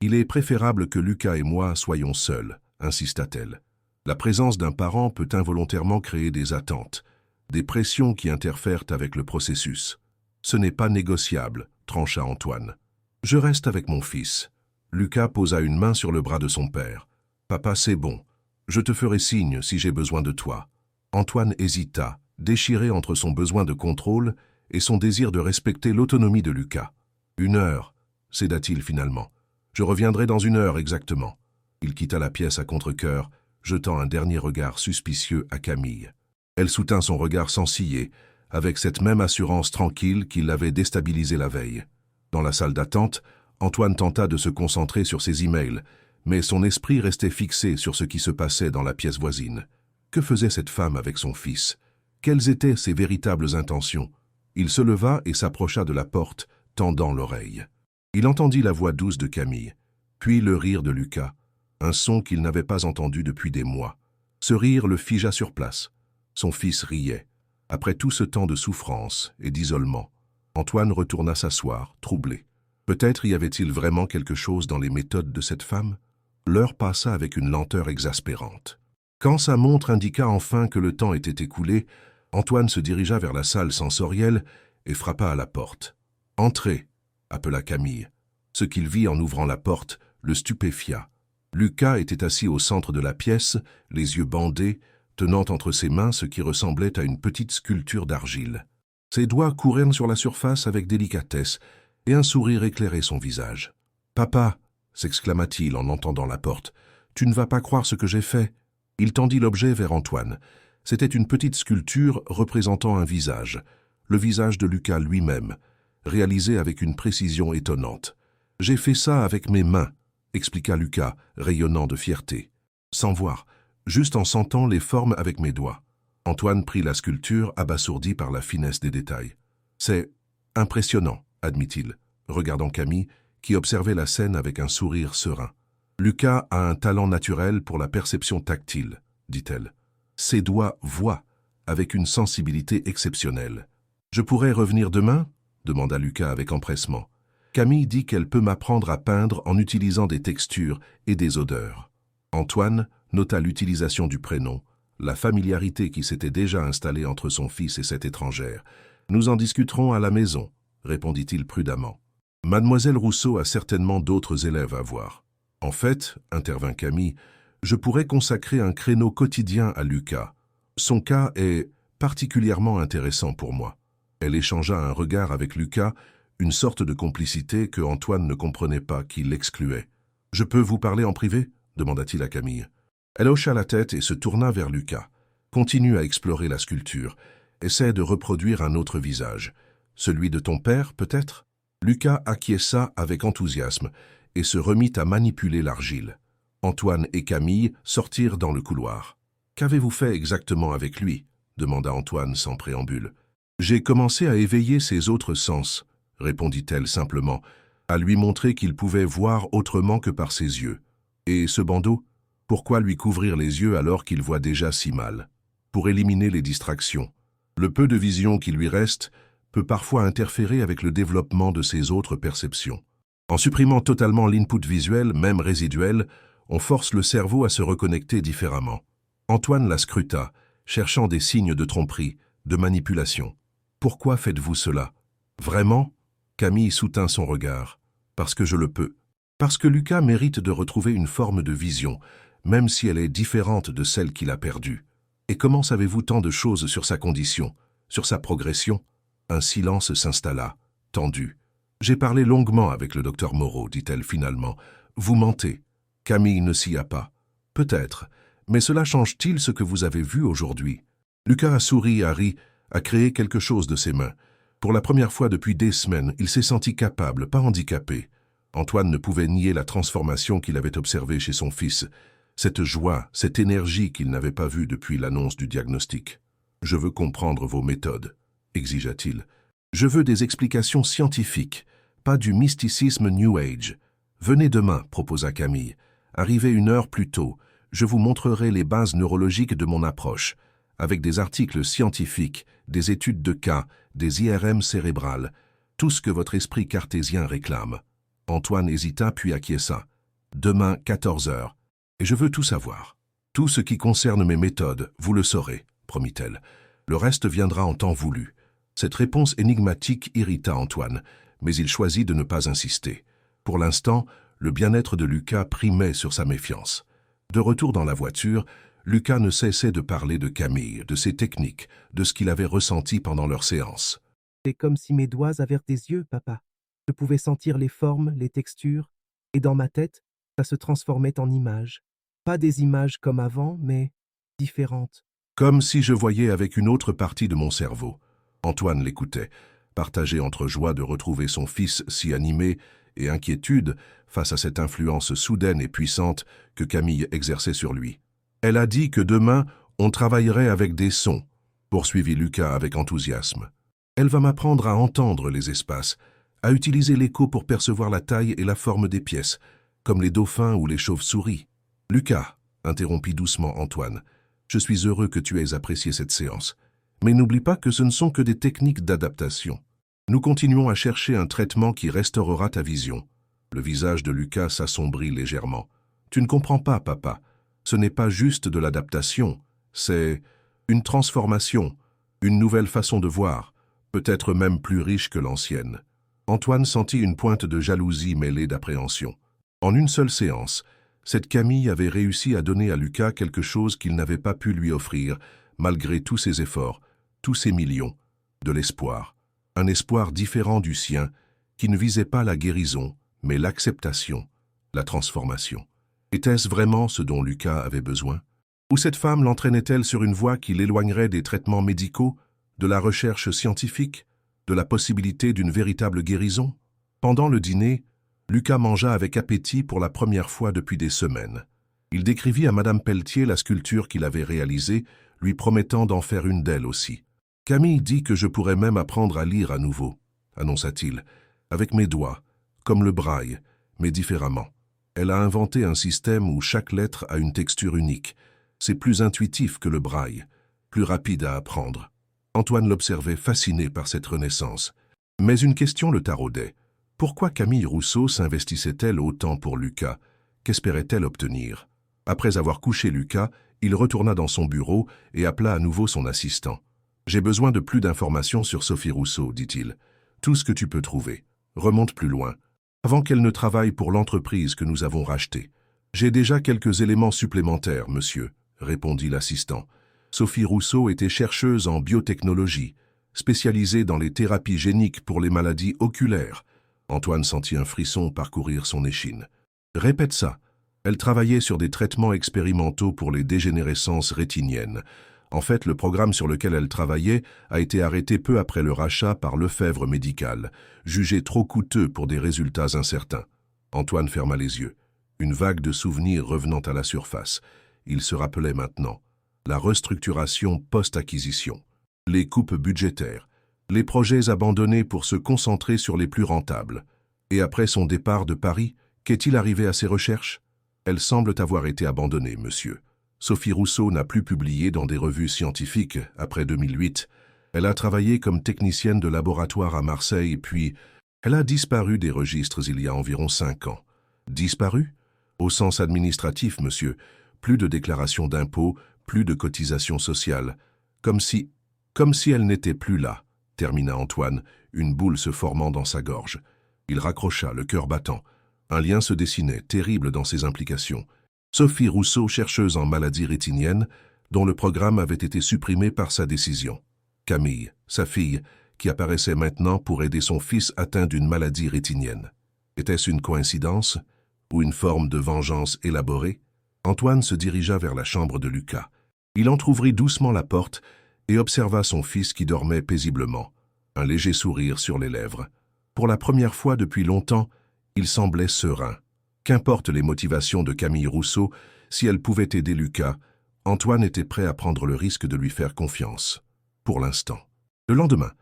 il est préférable que Lucas et moi soyons seuls, » insista-t-elle. La présence d'un parent peut involontairement créer des attentes, des pressions qui interfèrent avec le processus. « Ce n'est pas négociable, » trancha Antoine. « Je reste avec mon fils. » Lucas posa une main sur le bras de son père. « Papa, c'est bon. Je te ferai signe si j'ai besoin de toi. » Antoine hésita, déchiré entre son besoin de contrôle et son désir de respecter l'autonomie de Lucas. « 1 heure, céda-t-il finalement. « Je reviendrai dans 1 heure exactement. » Il quitta la pièce à contre-cœur, jetant un dernier regard suspicieux à Camille. Elle soutint son regard sans ciller, avec cette même assurance tranquille qui l'avait déstabilisé la veille. Dans la salle d'attente, Antoine tenta de se concentrer sur ses emails, mais son esprit restait fixé sur ce qui se passait dans la pièce voisine. Que faisait cette femme avec son fils? Quelles étaient ses véritables intentions? Il se leva et s'approcha de la porte, tendant l'oreille. Il entendit la voix douce de Camille, puis le rire de Lucas, un son qu'il n'avait pas entendu depuis des mois. Ce rire le figea sur place. Son fils riait. Après tout ce temps de souffrance et d'isolement, Antoine retourna s'asseoir, troublé. Peut-être y avait-il vraiment quelque chose dans les méthodes de cette femme? L'heure passa avec une lenteur exaspérante. Quand sa montre indiqua enfin que le temps était écoulé, Antoine se dirigea vers la salle sensorielle et frappa à la porte. « Entrez !» appela Camille. Ce qu'il vit en ouvrant la porte le stupéfia. Lucas était assis au centre de la pièce, les yeux bandés, tenant entre ses mains ce qui ressemblait à une petite sculpture d'argile. Ses doigts courèrent sur la surface avec délicatesse, et un sourire éclairait son visage. « Papa !» s'exclama-t-il en entendant la porte. « Tu ne vas pas croire ce que j'ai fait !» Il tendit l'objet vers Antoine. C'était une petite sculpture représentant un visage, le visage de Lucas lui-même, réalisé avec une précision étonnante. « J'ai fait ça avec mes mains !» expliqua Lucas, rayonnant de fierté. Sans voir, juste en sentant les formes avec mes doigts. Antoine prit la sculpture, abasourdi par la finesse des détails. « C'est impressionnant », admit-il, regardant Camille, qui observait la scène avec un sourire serein. « Lucas a un talent naturel pour la perception tactile, » dit-elle. « Ses doigts voient, avec une sensibilité exceptionnelle. »« Je pourrais revenir demain ?» demanda Lucas avec empressement. Camille dit qu'elle peut m'apprendre à peindre en utilisant des textures et des odeurs. Antoine nota l'utilisation du prénom, la familiarité qui s'était déjà installée entre son fils et cette étrangère. « Nous en discuterons à la maison, » répondit-il prudemment. « Mademoiselle Rousseau a certainement d'autres élèves à voir. »« En fait, » intervint Camille, « je pourrais consacrer un créneau quotidien à Lucas. Son cas est particulièrement intéressant pour moi. » Elle échangea un regard avec Lucas, une sorte de complicité que Antoine ne comprenait pas, qui l'excluait. « Je peux vous parler en privé ?» demanda-t-il à Camille. Elle hocha la tête et se tourna vers Lucas. « Continue à explorer la sculpture. Essaie de reproduire un autre visage. Celui de ton père, peut-être ?» Lucas acquiesça avec enthousiasme et se remit à manipuler l'argile. Antoine et Camille sortirent dans le couloir. « Qu'avez-vous fait exactement avec lui ?» demanda Antoine sans préambule. « J'ai commencé à éveiller ses autres sens, » répondit-elle simplement, à lui montrer qu'il pouvait voir autrement que par ses yeux. « Et ce bandeau? Pourquoi lui couvrir les yeux alors qu'il voit déjà si mal? Pour éliminer les distractions. Le peu de vision qui lui reste peut parfois interférer avec le développement de ses autres perceptions. En supprimant totalement l'input visuel, même résiduel, on force le cerveau à se reconnecter différemment. » Antoine la scruta, cherchant des signes de tromperie, de manipulation. « Pourquoi faites-vous cela? Vraiment ?» Camille soutint son regard. « Parce que je le peux. Parce que Lucas mérite de retrouver une forme de vision, même si elle est différente de celle qu'il a perdue. Et comment savez-vous tant de choses sur sa condition, sur sa progression ?» Un silence s'installa, tendu. « J'ai parlé longuement avec le docteur Moreau, dit-elle finalement. Vous mentez. » Camille ne s'y pas. « Peut-être, mais cela change-t-il ce que vous avez vu aujourd'hui ?» Lucas a souri, a ri, a créé quelque chose de ses mains. Pour la première fois depuis des semaines, il s'est senti capable, pas handicapé. Antoine ne pouvait nier la transformation qu'il avait observée chez son fils, cette joie, cette énergie qu'il n'avait pas vue depuis l'annonce du diagnostic. « Je veux comprendre vos méthodes, » exigea-t-il. Je veux des explications scientifiques, pas du mysticisme New Age. Venez demain, proposa Camille. Arrivez 1 heure plus tôt, je vous montrerai les bases neurologiques de mon approche, avec des articles scientifiques, des études de cas, des IRM cérébrales, tout ce que votre esprit cartésien réclame. Antoine hésita puis acquiesça. Demain, 14 heures. Et je veux tout savoir. Tout ce qui concerne mes méthodes, vous le saurez, promit-elle. Le reste viendra en temps voulu. Cette réponse énigmatique irrita Antoine, mais il choisit de ne pas insister. Pour l'instant, le bien-être de Lucas primait sur sa méfiance. De retour dans la voiture, Lucas ne cessait de parler de Camille, de ses techniques, de ce qu'il avait ressenti pendant leur séance. C'est comme si mes doigts avaient des yeux, papa. Je pouvais sentir les formes, les textures, et dans ma tête, ça se transformait en images. Pas des images comme avant, mais différentes. Comme si je voyais avec une autre partie de mon cerveau. Antoine l'écoutait, partagé entre joie de retrouver son fils si animé et inquiétude face à cette influence soudaine et puissante que Camille exerçait sur lui. Elle a dit que demain, on travaillerait avec des sons, poursuivit Lucas avec enthousiasme. Elle va m'apprendre à entendre les espaces, à utiliser l'écho pour percevoir la taille et la forme des pièces, comme les dauphins ou les chauves-souris. Lucas, interrompit doucement Antoine, je suis heureux que tu aies apprécié cette séance. Mais n'oublie pas que ce ne sont que des techniques d'adaptation. Nous continuons à chercher un traitement qui restaurera ta vision. Le visage de Lucas s'assombrit légèrement. Tu ne comprends pas, papa. Ce n'est pas juste de l'adaptation, c'est une transformation, une nouvelle façon de voir, peut-être même plus riche que l'ancienne. Antoine sentit une pointe de jalousie mêlée d'appréhension. En une seule séance, cette Camille avait réussi à donner à Lucas quelque chose qu'il n'avait pas pu lui offrir, malgré tous ses efforts, tous ses millions, de l'espoir. Un espoir différent du sien, qui ne visait pas la guérison, mais l'acceptation, la transformation. Était-ce vraiment ce dont Lucas avait besoin? Ou cette femme l'entraînait-elle sur une voie qui l'éloignerait des traitements médicaux, de la recherche scientifique, de la possibilité d'une véritable guérison? Pendant le dîner, Lucas mangea avec appétit pour la première fois depuis des semaines. Il décrivit à Madame Pelletier la sculpture qu'il avait réalisée, lui promettant d'en faire une d'elle aussi. « Camille dit que je pourrais même apprendre à lire à nouveau, » annonça-t-il, « avec mes doigts, comme le braille, mais différemment. Elle a inventé un système où chaque lettre a une texture unique. C'est plus intuitif que le braille, plus rapide à apprendre. » Antoine l'observait fasciné par cette renaissance. Mais une question le taraudait. Pourquoi Camille Rousseau s'investissait-elle autant pour Lucas? Qu'espérait-elle obtenir? Après avoir couché Lucas, il retourna dans son bureau et appela à nouveau son assistant. « J'ai besoin de plus d'informations sur Sophie Rousseau, dit-il. Tout ce que tu peux trouver. Remonte plus loin. Avant qu'elle ne travaille pour l'entreprise que nous avons rachetée. »« J'ai déjà quelques éléments supplémentaires, monsieur, » répondit l'assistant. Sophie Rousseau était chercheuse en biotechnologie, spécialisée dans les thérapies géniques pour les maladies oculaires. Antoine sentit un frisson parcourir son échine. « Répète ça. » Elle travaillait sur des traitements expérimentaux pour les dégénérescences rétiniennes. En fait, le programme sur lequel elle travaillait a été arrêté peu après le rachat par Lefebvre Médical, jugé trop coûteux pour des résultats incertains. Antoine ferma les yeux, une vague de souvenirs revenant à la surface. Il se rappelait maintenant la restructuration post-acquisition, les coupes budgétaires, les projets abandonnés pour se concentrer sur les plus rentables. Et après son départ de Paris, qu'est-il arrivé à ses recherches? Elles semblent avoir été abandonnées, monsieur. Sophie Rousseau n'a plus publié dans des revues scientifiques après 2008. Elle a travaillé comme technicienne de laboratoire à Marseille, puis elle a disparu des registres il y a environ 5 ans. Disparu? Au sens administratif, monsieur. Plus de déclaration d'impôts, plus de cotisations sociales. Comme si elle n'était plus là, termina Antoine, une boule se formant dans sa gorge. Il raccrocha, le cœur battant. Un lien se dessinait, terrible dans ses implications. Sophie Rousseau, chercheuse en maladies rétiniennes, dont le programme avait été supprimé par sa décision. Camille, sa fille, qui apparaissait maintenant pour aider son fils atteint d'une maladie rétinienne. Était-ce une coïncidence ou une forme de vengeance élaborée? Antoine se dirigea vers la chambre de Lucas. Il entr'ouvrit doucement la porte et observa son fils qui dormait paisiblement, un léger sourire sur les lèvres. Pour la première fois depuis longtemps, il semblait serein. Qu'importe les motivations de Camille Rousseau, si elle pouvait aider Lucas, Antoine était prêt à prendre le risque de lui faire confiance. Pour l'instant. Le lendemain,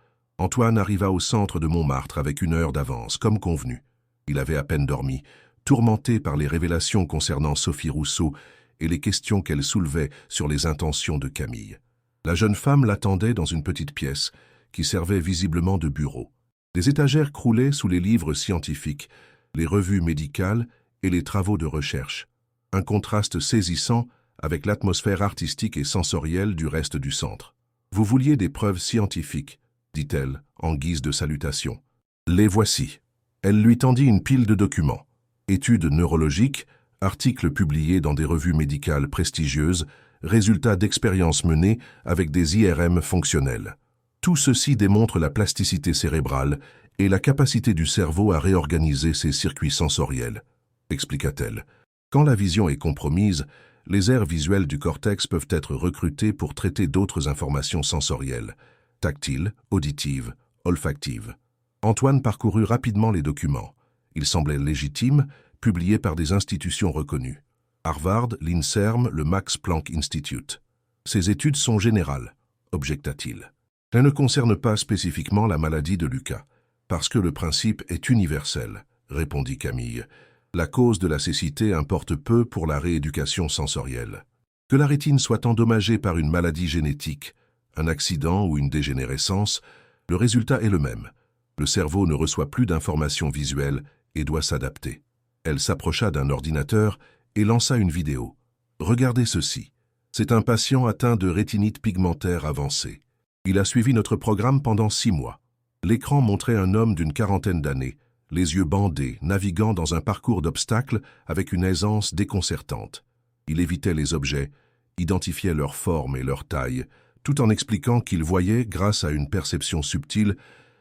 Antoine arriva au centre de Montmartre avec 1 heure d'avance, comme convenu. Il avait à peine dormi, tourmenté par les révélations concernant Sophie Rousseau et les questions qu'elle soulevait sur les intentions de Camille. La jeune femme l'attendait dans une petite pièce qui servait visiblement de bureau. Des étagères croulaient sous les livres scientifiques, les revues médicales et les travaux de recherche. Un contraste saisissant avec l'atmosphère artistique et sensorielle du reste du centre. « Vous vouliez des preuves scientifiques », dit-elle, en guise de salutation. « Les voici. » Elle lui tendit une pile de documents. Études neurologiques, articles publiés dans des revues médicales prestigieuses, résultats d'expériences menées avec des IRM fonctionnels. Tout ceci démontre la plasticité cérébrale et la capacité du cerveau à réorganiser ses circuits sensoriels, expliqua-t-elle. Quand la vision est compromise, les aires visuelles du cortex peuvent être recrutées pour traiter d'autres informations sensorielles, tactiles, auditives, olfactives. Antoine parcourut rapidement les documents. Ils semblaient légitimes, publiés par des institutions reconnues. Harvard, l'INSERM, le Max Planck Institute. Ces études sont générales, objecta-t-il. Elles ne concernent pas spécifiquement la maladie de Lucas, parce que le principe est universel, répondit Camille. La cause de la cécité importe peu pour la rééducation sensorielle. Que la rétine soit endommagée par une maladie génétique, un accident ou une dégénérescence, le résultat est le même. Le cerveau ne reçoit plus d'informations visuelles et doit s'adapter. Elle s'approcha d'un ordinateur et lança une vidéo. « Regardez ceci. C'est un patient atteint de rétinite pigmentaire avancée. Il a suivi notre programme pendant 6 mois. L'écran montrait un homme d'une 40aine d'années, les yeux bandés, naviguant dans un parcours d'obstacles avec une aisance déconcertante. Il évitait les objets, identifiait leur forme et leur taille, tout en expliquant qu'il voyait, grâce à une perception subtile,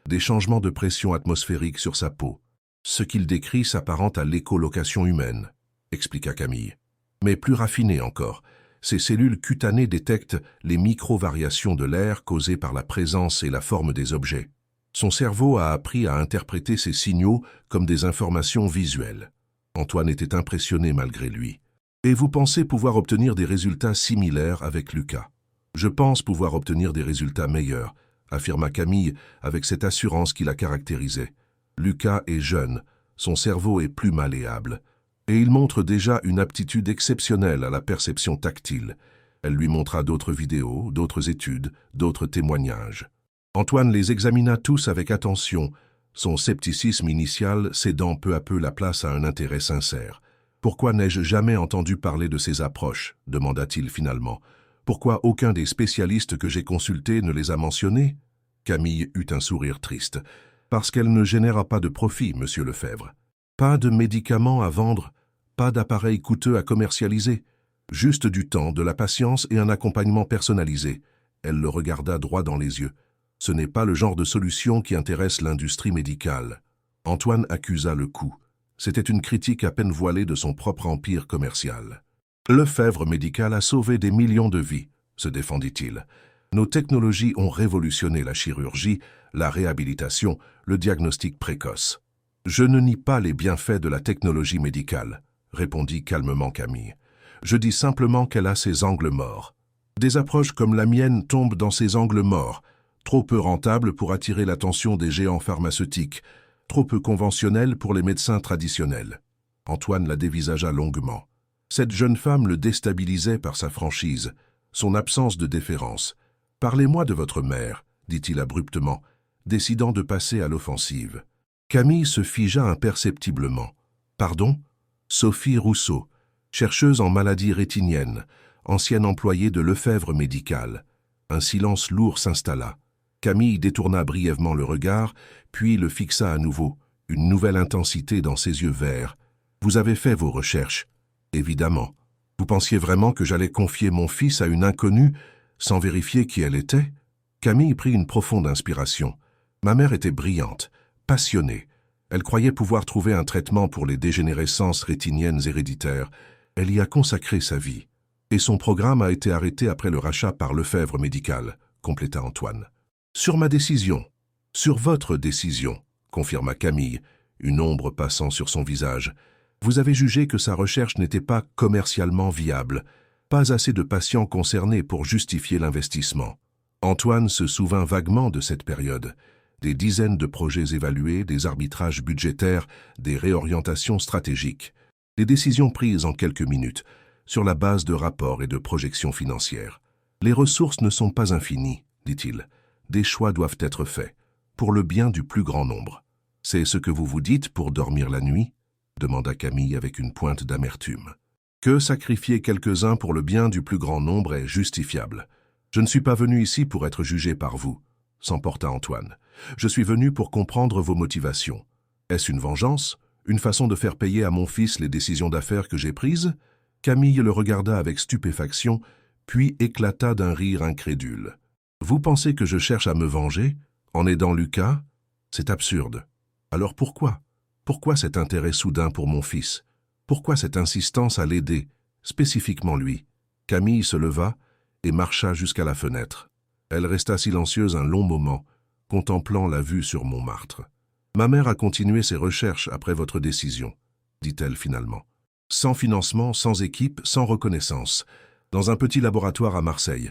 des changements de pression atmosphérique sur sa peau. Ce qu'il décrit s'apparente à l'écholocation humaine, expliqua Camille. Mais plus raffiné encore, ces cellules cutanées détectent les micro-variations de l'air causées par la présence et la forme des objets. Son cerveau a appris à interpréter ces signaux comme des informations visuelles. Antoine était impressionné malgré lui. « Et vous pensez pouvoir obtenir des résultats similaires avec Lucas ? »« Je pense pouvoir obtenir des résultats meilleurs, » affirma Camille avec cette assurance qui la caractérisait. Lucas est jeune, son cerveau est plus malléable, et il montre déjà une aptitude exceptionnelle à la perception tactile. Elle lui montra d'autres vidéos, d'autres études, d'autres témoignages. Antoine les examina tous avec attention, son scepticisme initial cédant peu à peu la place à un intérêt sincère. « Pourquoi n'ai-je jamais entendu parler de ces approches ?» demanda-t-il finalement. « Pourquoi aucun des spécialistes que j'ai consultés ne les a mentionnés ?» Camille eut un sourire triste. « Parce qu'elle ne généra pas de profit, monsieur Lefebvre. Pas de médicaments à vendre, pas d'appareils coûteux à commercialiser. Juste du temps, de la patience et un accompagnement personnalisé. » Elle le regarda droit dans les yeux. « Ce n'est pas le genre de solution qui intéresse l'industrie médicale. » Antoine accusa le coup. C'était une critique à peine voilée de son propre empire commercial. « Lefebvre Médical a sauvé des millions de vies, » se défendit-il. « Nos technologies ont révolutionné la chirurgie, la réhabilitation, le diagnostic précoce. »« Je ne nie pas les bienfaits de la technologie médicale, » répondit calmement Camille. « Je dis simplement qu'elle a ses angles morts. Des approches comme la mienne tombent dans ces angles morts, trop peu rentables pour attirer l'attention des géants pharmaceutiques, trop peu conventionnelles pour les médecins traditionnels. » Antoine la dévisagea longuement. Cette jeune femme le déstabilisait par sa franchise, son absence de déférence. « Parlez-moi de votre mère, » dit-il abruptement, décidant de passer à l'offensive. Camille se figea imperceptiblement. « Pardon ? » Sophie Rousseau, chercheuse en maladies rétiniennes, ancienne employée de Lefebvre Médical. Un silence lourd s'installa. Camille détourna brièvement le regard, puis le fixa à nouveau, une nouvelle intensité dans ses yeux verts. « Vous avez fait vos recherches. » « Évidemment. Vous pensiez vraiment que j'allais confier mon fils à une inconnue sans vérifier qui elle était ?» Camille prit une profonde inspiration. Ma mère était brillante, passionnée. Elle croyait pouvoir trouver un traitement pour les dégénérescences rétiniennes héréditaires. Elle y a consacré sa vie. Et son programme a été arrêté après le rachat par Lefebvre Médical, compléta Antoine. « Sur ma décision. Sur votre décision, » confirma Camille, une ombre passant sur son visage. Vous avez jugé que sa recherche n'était pas commercialement viable, pas assez de patients concernés pour justifier l'investissement. Antoine se souvint vaguement de cette période. Des dizaines de projets évalués, des arbitrages budgétaires, des réorientations stratégiques. Des décisions prises en quelques minutes, sur la base de rapports et de projections financières. Les ressources ne sont pas infinies, dit-il. Des choix doivent être faits, pour le bien du plus grand nombre. C'est ce que vous vous dites pour dormir la nuit ? Demanda Camille avec une pointe d'amertume. Que sacrifier quelques-uns pour le bien du plus grand nombre est justifiable. Je ne suis pas venu ici pour être jugé par vous, s'emporta Antoine. Je suis venu pour comprendre vos motivations. Est-ce une vengeance ? Une façon de faire payer à mon fils les décisions d'affaires que j'ai prises ? Camille le regarda avec stupéfaction, puis éclata d'un rire incrédule. Vous pensez que je cherche à me venger, en aidant Lucas ? C'est absurde. Alors pourquoi ? Pourquoi cet intérêt soudain pour mon fils ? Pourquoi cette insistance à l'aider, spécifiquement lui ? Camille se leva et marcha jusqu'à la fenêtre. Elle resta silencieuse un long moment, contemplant la vue sur Montmartre. « Ma mère a continué ses recherches après votre décision, » dit-elle finalement. Sans financement, sans équipe, sans reconnaissance. Dans un petit laboratoire à Marseille.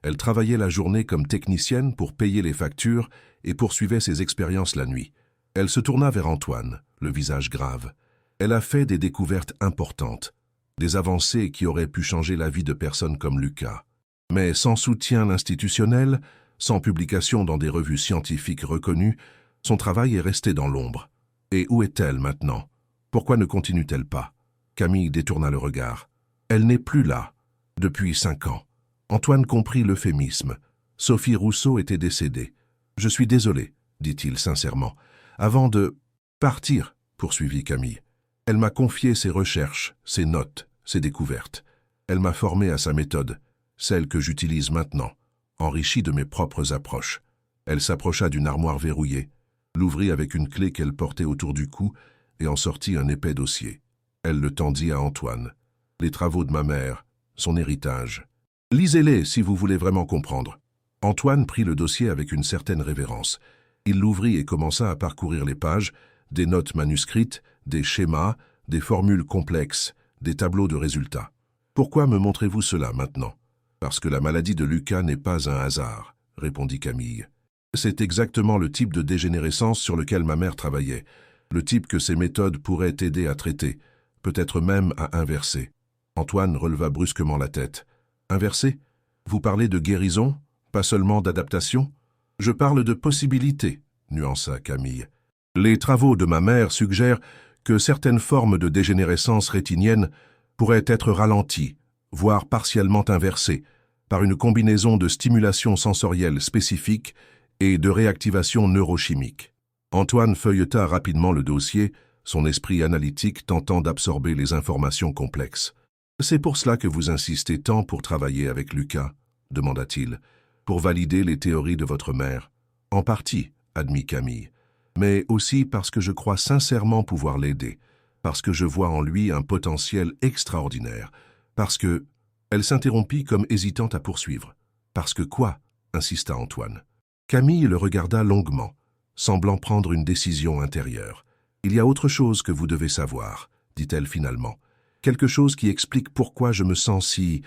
Elle travaillait la journée comme technicienne pour payer les factures et poursuivait ses expériences la nuit. Elle se tourna vers Antoine, le visage grave. Elle a fait des découvertes importantes, des avancées qui auraient pu changer la vie de personnes comme Lucas. Mais sans soutien institutionnel, sans publication dans des revues scientifiques reconnues, son travail est resté dans l'ombre. Et où est-elle maintenant? Pourquoi ne continue-t-elle pas? Camille détourna le regard. Elle n'est plus là, depuis 5 ans. Antoine comprit l'euphémisme. Sophie Rousseau était décédée. « Je suis désolé, » dit-il sincèrement. « Avant de partir, » poursuivit Camille. « Elle m'a confié ses recherches, ses notes, ses découvertes. Elle m'a formé à sa méthode, celle que j'utilise maintenant, enrichie de mes propres approches. » Elle s'approcha d'une armoire verrouillée, l'ouvrit avec une clé qu'elle portait autour du cou et en sortit un épais dossier. Elle le tendit à Antoine. « Les travaux de ma mère, son héritage. Lisez-les si vous voulez vraiment comprendre. » Antoine prit le dossier avec une certaine révérence. Il l'ouvrit et commença à parcourir les pages, des notes manuscrites, des schémas, des formules complexes, des tableaux de résultats. « Pourquoi me montrez-vous cela maintenant ? » « Parce que la maladie de Lucas n'est pas un hasard, » répondit Camille. « C'est exactement le type de dégénérescence sur lequel ma mère travaillait, le type que ces méthodes pourraient aider à traiter, peut-être même à inverser. » Antoine releva brusquement la tête. « Inverser ? Vous parlez de guérison, pas seulement d'adaptation ? » « Je parle de possibilités, » nuança Camille. « Les travaux de ma mère suggèrent que certaines formes de dégénérescence rétinienne pourraient être ralenties, voire partiellement inversées, par une combinaison de stimulation sensorielle spécifique et de réactivation neurochimique. » Antoine feuilleta rapidement le dossier, son esprit analytique tentant d'absorber les informations complexes. « C'est pour cela que vous insistez tant pour travailler avec Lucas ?» demanda-t-il. « Pour valider les théories de votre mère. »« En partie, » admit Camille, « mais aussi parce que je crois sincèrement pouvoir l'aider, parce que je vois en lui un potentiel extraordinaire, parce que... » Elle s'interrompit comme hésitant à poursuivre. « Parce que quoi ?» insista Antoine. Camille le regarda longuement, semblant prendre une décision intérieure. « Il y a autre chose que vous devez savoir, » dit-elle finalement. « Quelque chose qui explique pourquoi je me sens si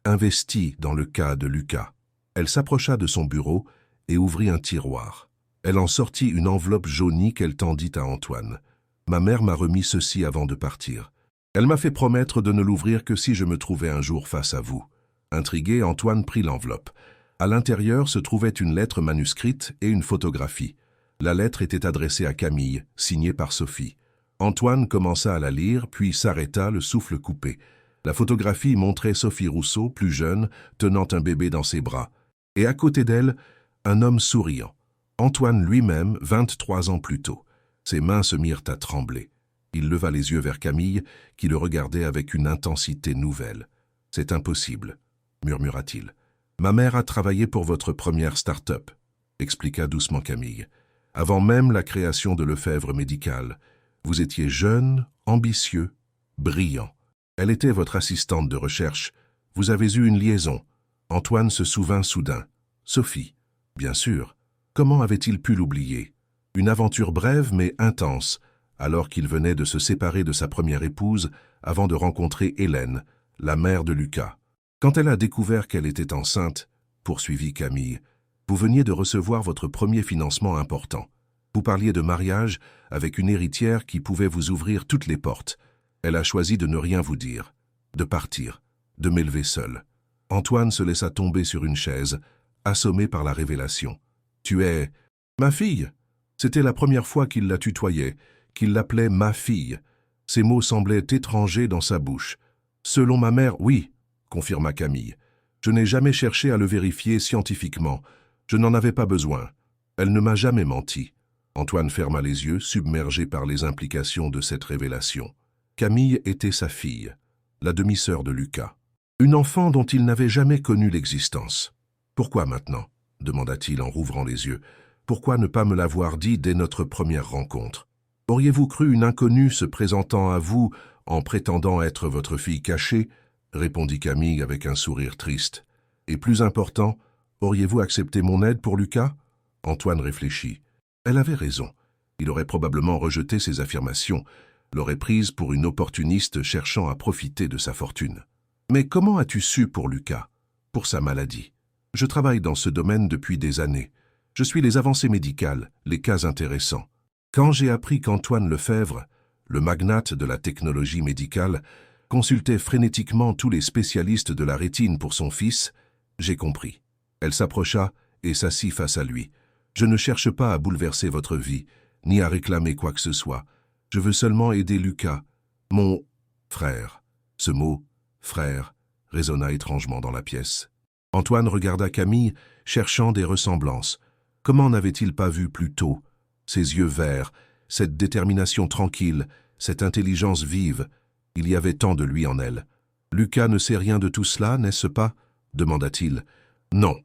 investi dans le cas de Lucas. » Elle s'approcha de son bureau et ouvrit un tiroir. Elle en sortit une enveloppe jaunie qu'elle tendit à Antoine. « Ma mère m'a remis ceci avant de partir. Elle m'a fait promettre de ne l'ouvrir que si je me trouvais un jour face à vous. » Intrigué, Antoine prit l'enveloppe. À l'intérieur se trouvait une lettre manuscrite et une photographie. La lettre était adressée à Camille, signée par Sophie. Antoine commença à la lire, puis s'arrêta, le souffle coupé. La photographie montrait Sophie Rousseau, plus jeune, tenant un bébé dans ses bras. Et à côté d'elle, un homme souriant. Antoine lui-même, 23 ans plus tôt. Ses mains se mirent à trembler. Il leva les yeux vers Camille, qui le regardait avec une intensité nouvelle. « C'est impossible, » murmura-t-il. « Ma mère a travaillé pour votre première start-up, » expliqua doucement Camille. « Avant même la création de Lefebvre Médical. Vous étiez jeune, ambitieux, brillant. Elle était votre assistante de recherche. Vous avez eu une liaison. » Antoine se souvint soudain. Sophie, bien sûr. Comment avait-il pu l'oublier? Une aventure brève mais intense, alors qu'il venait de se séparer de sa première épouse avant de rencontrer Hélène, la mère de Lucas. Quand elle a découvert qu'elle était enceinte, poursuivit Camille, Vous veniez de recevoir votre premier financement important. Vous parliez de mariage avec une héritière qui pouvait vous ouvrir toutes les portes. Elle a choisi de ne rien vous dire, de partir, de m'élever seul. Antoine se laissa tomber sur une chaise, assommé par la révélation. « Tu es... ma fille !» C'était la première fois qu'il la tutoyait, qu'il l'appelait « ma fille ». Ces mots semblaient étrangers dans sa bouche. « Selon ma mère, oui », confirma Camille. « Je n'ai jamais cherché à le vérifier scientifiquement. Je n'en avais pas besoin. Elle ne m'a jamais menti. » Antoine ferma les yeux, submergé par les implications de cette révélation. Camille était sa fille, la demi-sœur de Lucas. Une enfant dont il n'avait jamais connu l'existence. « Pourquoi maintenant ?» demanda-t-il en rouvrant les yeux. « Pourquoi ne pas me l'avoir dit dès notre première rencontre? Auriez-vous cru une inconnue se présentant à vous en prétendant être votre fille cachée ?» répondit Camille avec un sourire triste. « Et plus important, auriez-vous accepté mon aide pour Lucas ?» Antoine réfléchit. Elle avait raison. Il aurait probablement rejeté ses affirmations, l'aurait prise pour une opportuniste cherchant à profiter de sa fortune. « Mais comment as-tu su pour Lucas? Pour sa maladie? Je travaille dans ce domaine depuis des années. Je suis les avancées médicales, les cas intéressants. Quand j'ai appris qu'Antoine Lefebvre, le magnate de la technologie médicale, consultait frénétiquement tous les spécialistes de la rétine pour son fils, j'ai compris. » Elle s'approcha et s'assit face à lui. « Je ne cherche pas à bouleverser votre vie, ni à réclamer quoi que ce soit. Je veux seulement aider Lucas, mon frère. » Ce mot, frère, résonna étrangement dans la pièce. Antoine regarda Camille, cherchant des ressemblances. Comment n'avait-il pas vu plus tôt? Ses yeux verts, cette détermination tranquille, cette intelligence vive. Il y avait tant de lui en elle. « Lucas ne sait rien de tout cela, n'est-ce pas ?» demanda-t-il. « Non,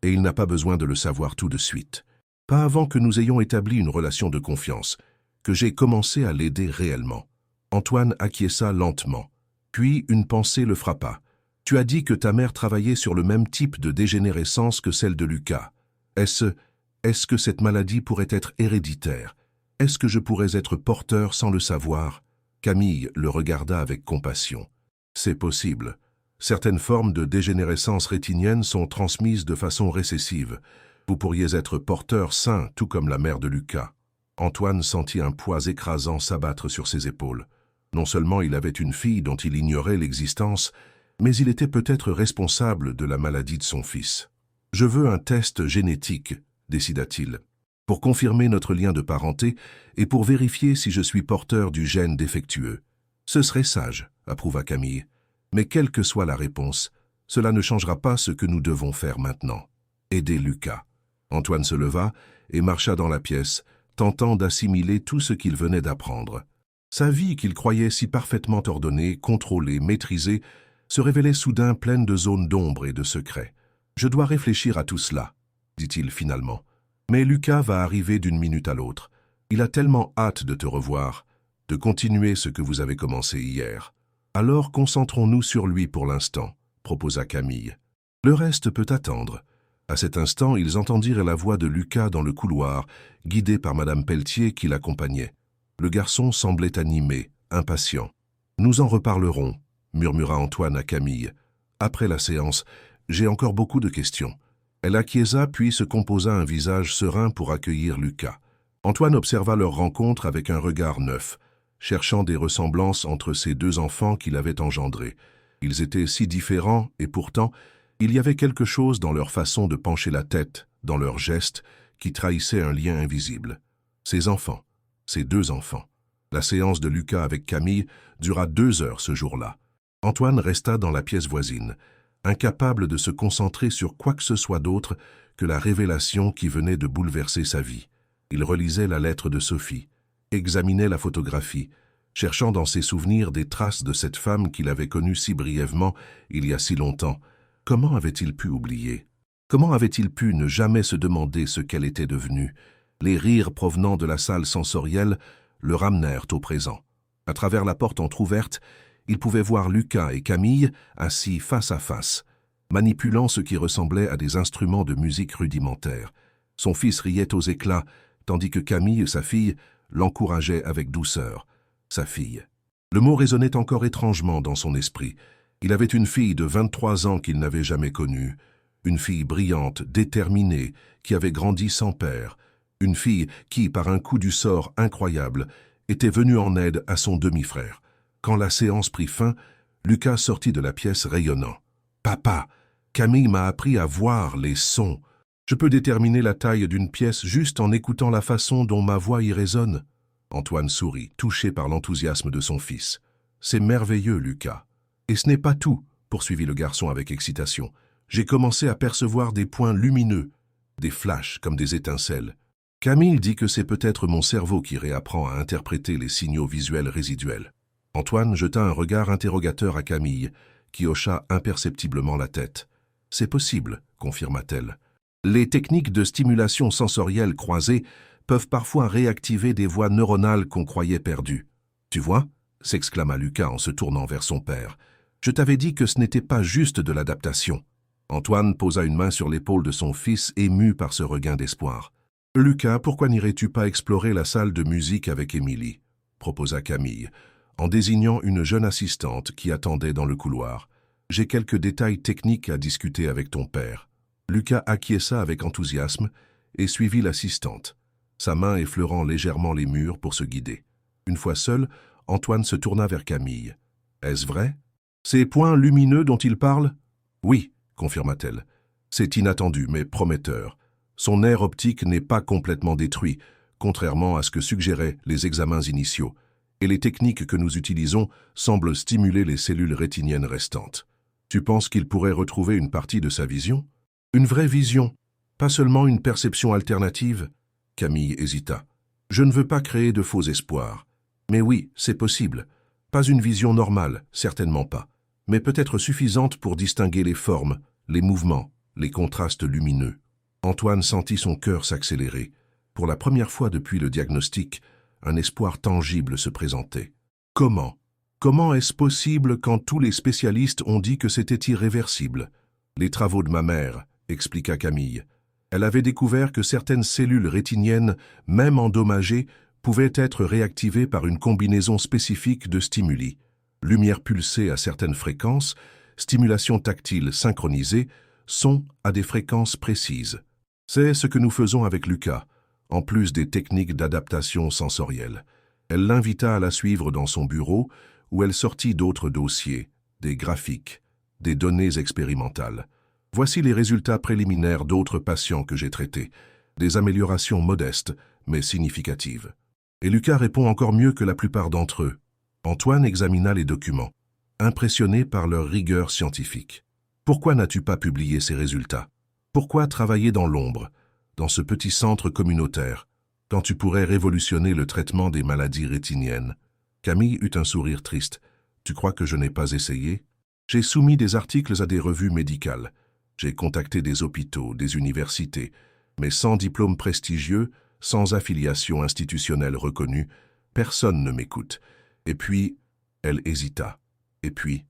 et il n'a pas besoin de le savoir tout de suite. Pas avant que nous ayons établi une relation de confiance, que j'ai commencé à l'aider réellement. » Antoine acquiesça lentement. Puis une pensée le frappa. « Tu as dit que ta mère travaillait sur le même type de dégénérescence que celle de Lucas. Est-ce que cette maladie pourrait être héréditaire? Est-ce que je pourrais être porteur sans le savoir ?» Camille le regarda avec compassion. « C'est possible. Certaines formes de dégénérescence rétinienne sont transmises de façon récessive. Vous pourriez être porteur sain, tout comme la mère de Lucas. » Antoine sentit un poids écrasant s'abattre sur ses épaules. Non seulement il avait une fille dont il ignorait l'existence, mais il était peut-être responsable de la maladie de son fils. « Je veux un test génétique, » décida-t-il, « pour confirmer notre lien de parenté et pour vérifier si je suis porteur du gène défectueux. » « Ce serait sage, » approuva Camille. « Mais quelle que soit la réponse, cela ne changera pas ce que nous devons faire maintenant. Aider Lucas. » Antoine se leva et marcha dans la pièce, tentant d'assimiler tout ce qu'il venait d'apprendre. Sa vie, qu'il croyait si parfaitement ordonnée, contrôlée, maîtrisée, se révélait soudain pleine de zones d'ombre et de secrets. « Je dois réfléchir à tout cela, » dit-il finalement. « Mais Lucas va arriver d'une minute à l'autre. Il a tellement hâte de te revoir, de continuer ce que vous avez commencé hier. Alors concentrons-nous sur lui pour l'instant, » proposa Camille. « Le reste peut attendre. » À cet instant, ils entendirent la voix de Lucas dans le couloir, guidé par Madame Pelletier qui l'accompagnait. Le garçon semblait animé, impatient. « Nous en reparlerons, » murmura Antoine à Camille. « Après la séance, j'ai encore beaucoup de questions. » Elle acquiesça puis se composa un visage serein pour accueillir Lucas. Antoine observa leur rencontre avec un regard neuf, cherchant des ressemblances entre ces deux enfants qu'il avait engendrés. Ils étaient si différents et pourtant, il y avait quelque chose dans leur façon de pencher la tête, dans leurs gestes, qui trahissait un lien invisible. Ces enfants, ces deux enfants. La séance de Lucas avec Camille dura 2 heures ce jour-là. Antoine resta dans la pièce voisine, incapable de se concentrer sur quoi que ce soit d'autre que la révélation qui venait de bouleverser sa vie. Il relisait la lettre de Sophie, examinait la photographie, cherchant dans ses souvenirs des traces de cette femme qu'il avait connue si brièvement il y a si longtemps. Comment avait-il pu oublier? Comment avait-il pu ne jamais se demander ce qu'elle était devenue? Les rires provenant de la salle sensorielle le ramenèrent au présent. À travers la porte entr'ouverte, il pouvait voir Lucas et Camille assis face à face, manipulant ce qui ressemblait à des instruments de musique rudimentaires. Son fils riait aux éclats, tandis que Camille, sa fille, l'encourageait avec douceur. Sa fille. Le mot résonnait encore étrangement dans son esprit. Il avait une fille de 23 ans qu'il n'avait jamais connue, Une fille brillante, déterminée, qui avait grandi sans père. Une fille qui, par un coup du sort incroyable, était venue en aide à son demi-frère. Quand la séance prit fin, Lucas sortit de la pièce rayonnant. « Papa, Camille m'a appris à voir les sons. Je peux déterminer la taille d'une pièce juste en écoutant la façon dont ma voix y résonne. » Antoine sourit, touché par l'enthousiasme de son fils. « C'est merveilleux, Lucas. Et ce n'est pas tout, » poursuivit le garçon avec excitation. « J'ai commencé à percevoir des points lumineux, des flashs comme des étincelles. Camille dit que c'est peut-être mon cerveau qui réapprend à interpréter les signaux visuels résiduels. » Antoine jeta un regard interrogateur à Camille, qui hocha imperceptiblement la tête. « C'est possible, » confirma-t-elle. « Les techniques de stimulation sensorielle croisées peuvent parfois réactiver des voies neuronales qu'on croyait perdues. Tu vois ?» s'exclama Lucas en se tournant vers son père. « Je t'avais dit que ce n'était pas juste de l'adaptation. » Antoine posa une main sur l'épaule de son fils, ému par ce regain d'espoir. « Lucas, pourquoi n'irais-tu pas explorer la salle de musique avec Émilie ?» proposa Camille, en désignant une jeune assistante qui attendait dans le couloir. « J'ai quelques détails techniques à discuter avec ton père. » Lucas acquiesça avec enthousiasme et suivit l'assistante, sa main effleurant légèrement les murs pour se guider. Une fois seul, Antoine se tourna vers Camille. « Est-ce vrai? Ces points lumineux dont il parle ?»« Oui, » confirma-t-elle. « C'est inattendu, mais prometteur. Son nerf optique n'est pas complètement détruit, contrairement à ce que suggéraient les examens initiaux, et les techniques que nous utilisons semblent stimuler les cellules rétiniennes restantes. Tu penses qu'il pourrait retrouver une partie de sa vision? Une vraie vision, pas seulement une perception alternative ?» Camille hésita. « Je ne veux pas créer de faux espoirs. Mais oui, c'est possible. Pas une vision normale, certainement pas, mais peut-être suffisante pour distinguer les formes, les mouvements, les contrastes lumineux. » Antoine sentit son cœur s'accélérer. Pour la première fois depuis le diagnostic, un espoir tangible se présentait. Comment? Comment est-ce possible quand tous les spécialistes ont dit que c'était irréversible? Les travaux de ma mère, expliqua Camille. Elle avait découvert que certaines cellules rétiniennes, même endommagées, pouvaient être réactivées par une combinaison spécifique de stimuli. Lumière pulsée à certaines fréquences, stimulation tactile synchronisée, son à des fréquences précises. C'est ce que nous faisons avec Lucas, en plus des techniques d'adaptation sensorielle. Elle l'invita à la suivre dans son bureau, où elle sortit d'autres dossiers, des graphiques, des données expérimentales. Voici les résultats préliminaires d'autres patients que j'ai traités. Des améliorations modestes, mais significatives. Et Lucas répond encore mieux que la plupart d'entre eux. Antoine examina les documents, impressionné par leur rigueur scientifique. Pourquoi n'as-tu pas publié ces résultats? Pourquoi travailler dans l'ombre, dans ce petit centre communautaire, quand tu pourrais révolutionner le traitement des maladies rétiniennes? Camille eut un sourire triste. Tu crois que je n'ai pas essayé? J'ai soumis des articles à des revues médicales. J'ai contacté des hôpitaux, des universités, mais sans diplôme prestigieux, sans affiliation institutionnelle reconnue, personne ne m'écoute. Et puis, elle hésita. Et puis,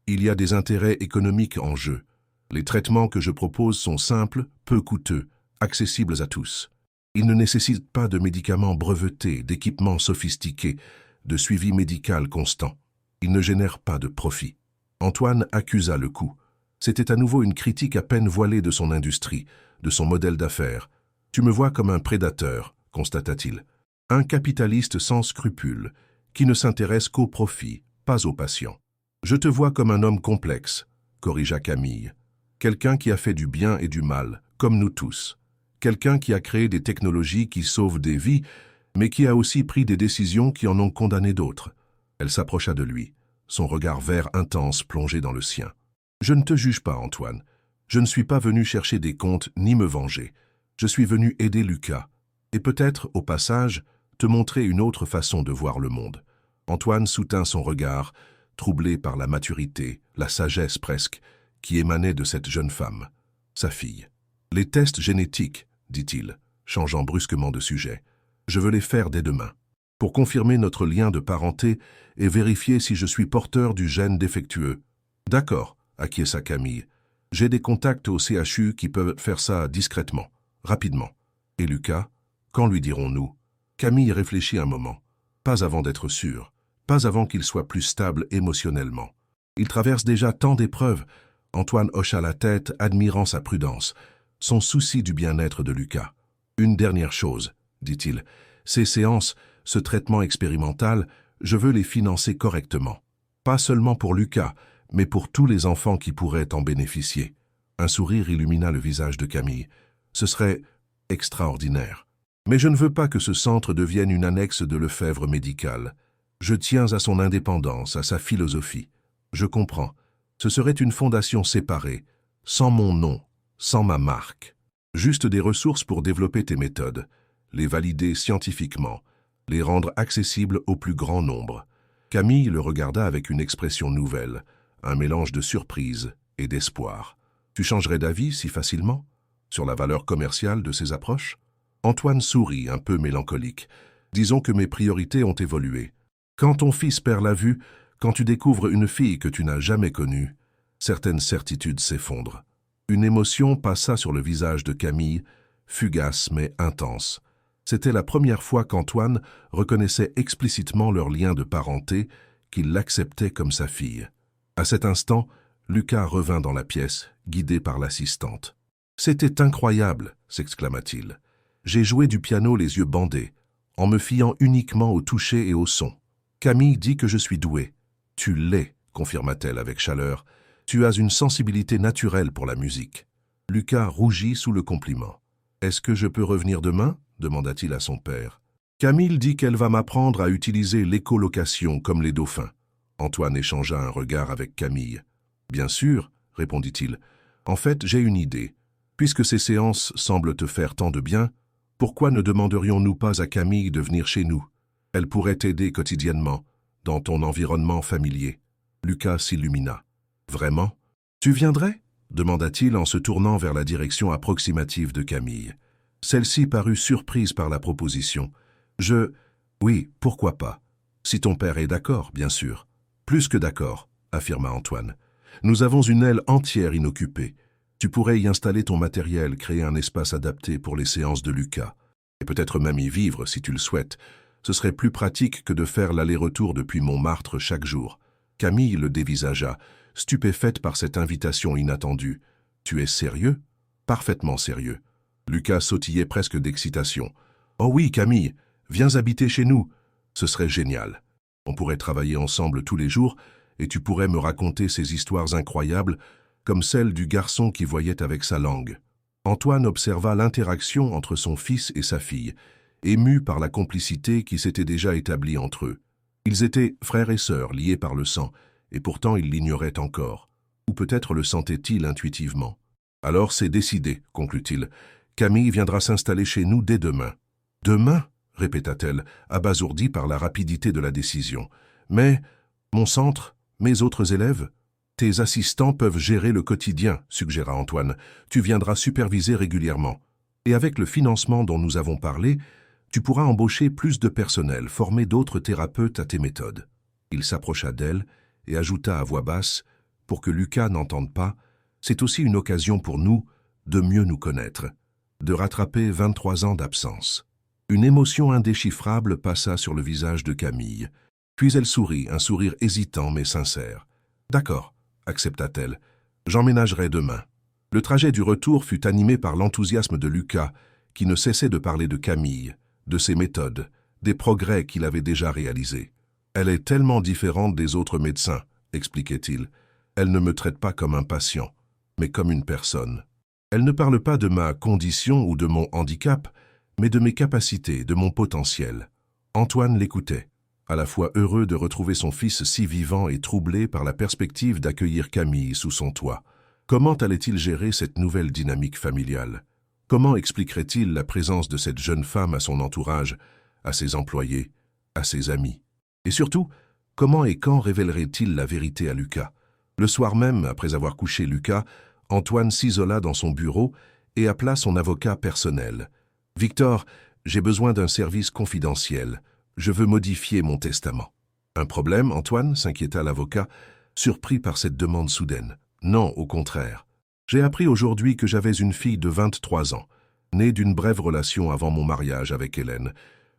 il y a des intérêts économiques en jeu. Les traitements que je propose sont simples, peu coûteux, accessibles à tous. Ils ne nécessitent pas de médicaments brevetés, d'équipements sophistiqués, de suivi médical constant. Ils ne génèrent pas de profit. Antoine accusa le coup. C'était à nouveau une critique à peine voilée de son industrie, de son modèle d'affaires. « Tu me vois comme un prédateur », constata-t-il. « Un capitaliste sans scrupules, qui ne s'intéresse qu'au profit, pas aux patients. »« Je te vois comme un homme complexe », corrigea Camille. « Quelqu'un qui a fait du bien et du mal, comme nous tous. Quelqu'un qui a créé des technologies qui sauvent des vies, mais qui a aussi pris des décisions qui en ont condamné d'autres. » Elle s'approcha de lui, son regard vert intense plongé dans le sien. « Je ne te juge pas, Antoine. Je ne suis pas venu chercher des comptes ni me venger. Je suis venu aider Lucas. Et peut-être, au passage, te montrer une autre façon de voir le monde. » Antoine soutint son regard, troublé par la maturité, la sagesse presque, qui émanait de cette jeune femme, sa fille. « Les tests génétiques, dit-il, changeant brusquement de sujet. Je veux les faire dès demain, pour confirmer notre lien de parenté et vérifier si je suis porteur du gène défectueux. » « D'accord, » acquiesça Camille. « J'ai des contacts au CHU qui peuvent faire ça discrètement, rapidement. Et Lucas, quand lui dirons-nous » Camille réfléchit un moment. Pas avant d'être sûr, pas avant qu'il soit plus stable émotionnellement. Il traverse déjà tant d'épreuves, Antoine hocha la tête, admirant sa prudence, son souci du bien-être de Lucas. « Une dernière chose, dit-il. Ces séances, ce traitement expérimental, je veux les financer correctement. Pas seulement pour Lucas, mais pour tous les enfants qui pourraient en bénéficier. » Un sourire illumina le visage de Camille. « Ce serait extraordinaire. Mais je ne veux pas que ce centre devienne une annexe de Lefebvre médical. Je tiens à son indépendance, à sa philosophie. Je comprends. Ce serait une fondation séparée, sans mon nom, sans ma marque. Juste des ressources pour développer tes méthodes, les valider scientifiquement, les rendre accessibles au plus grand nombre. » Camille le regarda avec une expression nouvelle, un mélange de surprise et d'espoir. « Tu changerais d'avis si facilement sur la valeur commerciale de ces approches ?» Antoine sourit, un peu mélancolique. « Disons que mes priorités ont évolué. Quand ton fils perd la vue, quand tu découvres une fille que tu n'as jamais connue, certaines certitudes s'effondrent. » Une émotion passa sur le visage de Camille, fugace mais intense. C'était la première fois qu'Antoine reconnaissait explicitement leur lien de parenté, qu'il l'acceptait comme sa fille. À cet instant, Lucas revint dans la pièce, guidé par l'assistante. « C'était incroyable !» s'exclama-t-il. « J'ai joué du piano les yeux bandés, en me fiant uniquement au toucher et au son. Camille dit que je suis doué. Tu l'es, confirma-t-elle avec chaleur. Tu as une sensibilité naturelle pour la musique. » Lucas rougit sous le compliment. « Est-ce que je peux revenir demain ?» demanda-t-il à son père. Camille dit qu'elle va m'apprendre à utiliser l'écholocation comme les dauphins. Antoine échangea un regard avec Camille. « Bien sûr, répondit-il. En fait, j'ai une idée. Puisque ces séances semblent te faire tant de bien, pourquoi ne demanderions-nous pas à Camille de venir chez nous? Elle pourrait t'aider quotidiennement, dans ton environnement familier. » Lucas s'illumina. « Vraiment? Tu viendrais ?» demanda-t-il en se tournant vers la direction approximative de Camille. Celle-ci parut surprise par la proposition. « Oui, pourquoi pas? Si ton père est d'accord, bien sûr. »« Plus que d'accord, » affirma Antoine. « Nous avons une aile entière inoccupée. Tu pourrais y installer ton matériel, créer un espace adapté pour les séances de Lucas. Et peut-être même y vivre, si tu le souhaites. Ce serait plus pratique que de faire l'aller-retour depuis Montmartre chaque jour. » Camille le dévisagea, stupéfaite par cette invitation inattendue. « Tu es sérieux? » »« Parfaitement sérieux. » Lucas sautillait presque d'excitation. « Oh oui, Camille, viens habiter chez nous. Ce serait génial. On pourrait travailler ensemble tous les jours et tu pourrais me raconter ces histoires incroyables comme celle du garçon qui voyait avec sa langue. » Antoine observa l'interaction entre son fils et sa fille, ému par la complicité qui s'était déjà établie entre eux. Ils étaient frères et sœurs liés par le sang, et pourtant ils l'ignoraient encore. Ou peut-être le sentaient-ils intuitivement. « Alors c'est décidé, conclut-il. Camille viendra s'installer chez nous dès demain. »« Demain ?» répéta-t-elle, abasourdie par la rapidité de la décision. « Mais mon centre, mes autres élèves ? » « Tes assistants peuvent gérer le quotidien, suggéra Antoine. Tu viendras superviser régulièrement. Et avec le financement dont nous avons parlé, tu pourras embaucher plus de personnel, former d'autres thérapeutes à tes méthodes. » Il s'approcha d'elle et ajouta à voix basse, pour que Lucas n'entende pas, « C'est aussi une occasion pour nous de mieux nous connaître, de rattraper 23 ans d'absence. » Une émotion indéchiffrable passa sur le visage de Camille. Puis elle sourit, un sourire hésitant mais sincère. « D'accord, » accepta-t-elle. « J'emménagerai demain. » Le trajet du retour fut animé par l'enthousiasme de Lucas, qui ne cessait de parler de Camille, de ses méthodes, des progrès qu'il avait déjà réalisés. « Elle est tellement différente des autres médecins, » expliquait-il. « Elle ne me traite pas comme un patient, mais comme une personne. Elle ne parle pas de ma condition ou de mon handicap, mais de mes capacités, de mon potentiel. » Antoine l'écoutait, à la fois heureux de retrouver son fils si vivant et troublé par la perspective d'accueillir Camille sous son toit. Comment allait-il gérer cette nouvelle dynamique familiale? Comment expliquerait-il la présence de cette jeune femme à son entourage, à ses employés, à ses amis? Et surtout, comment et quand révélerait-il la vérité à Lucas? Le soir même, après avoir couché Lucas, Antoine s'isola dans son bureau et appela son avocat personnel. « Victor, j'ai besoin d'un service confidentiel. Je veux modifier mon testament. » « Un problème, Antoine ?» s'inquiéta l'avocat, surpris par cette demande soudaine. « Non, au contraire. J'ai appris aujourd'hui que j'avais une fille de 23 ans, née d'une brève relation avant mon mariage avec Hélène.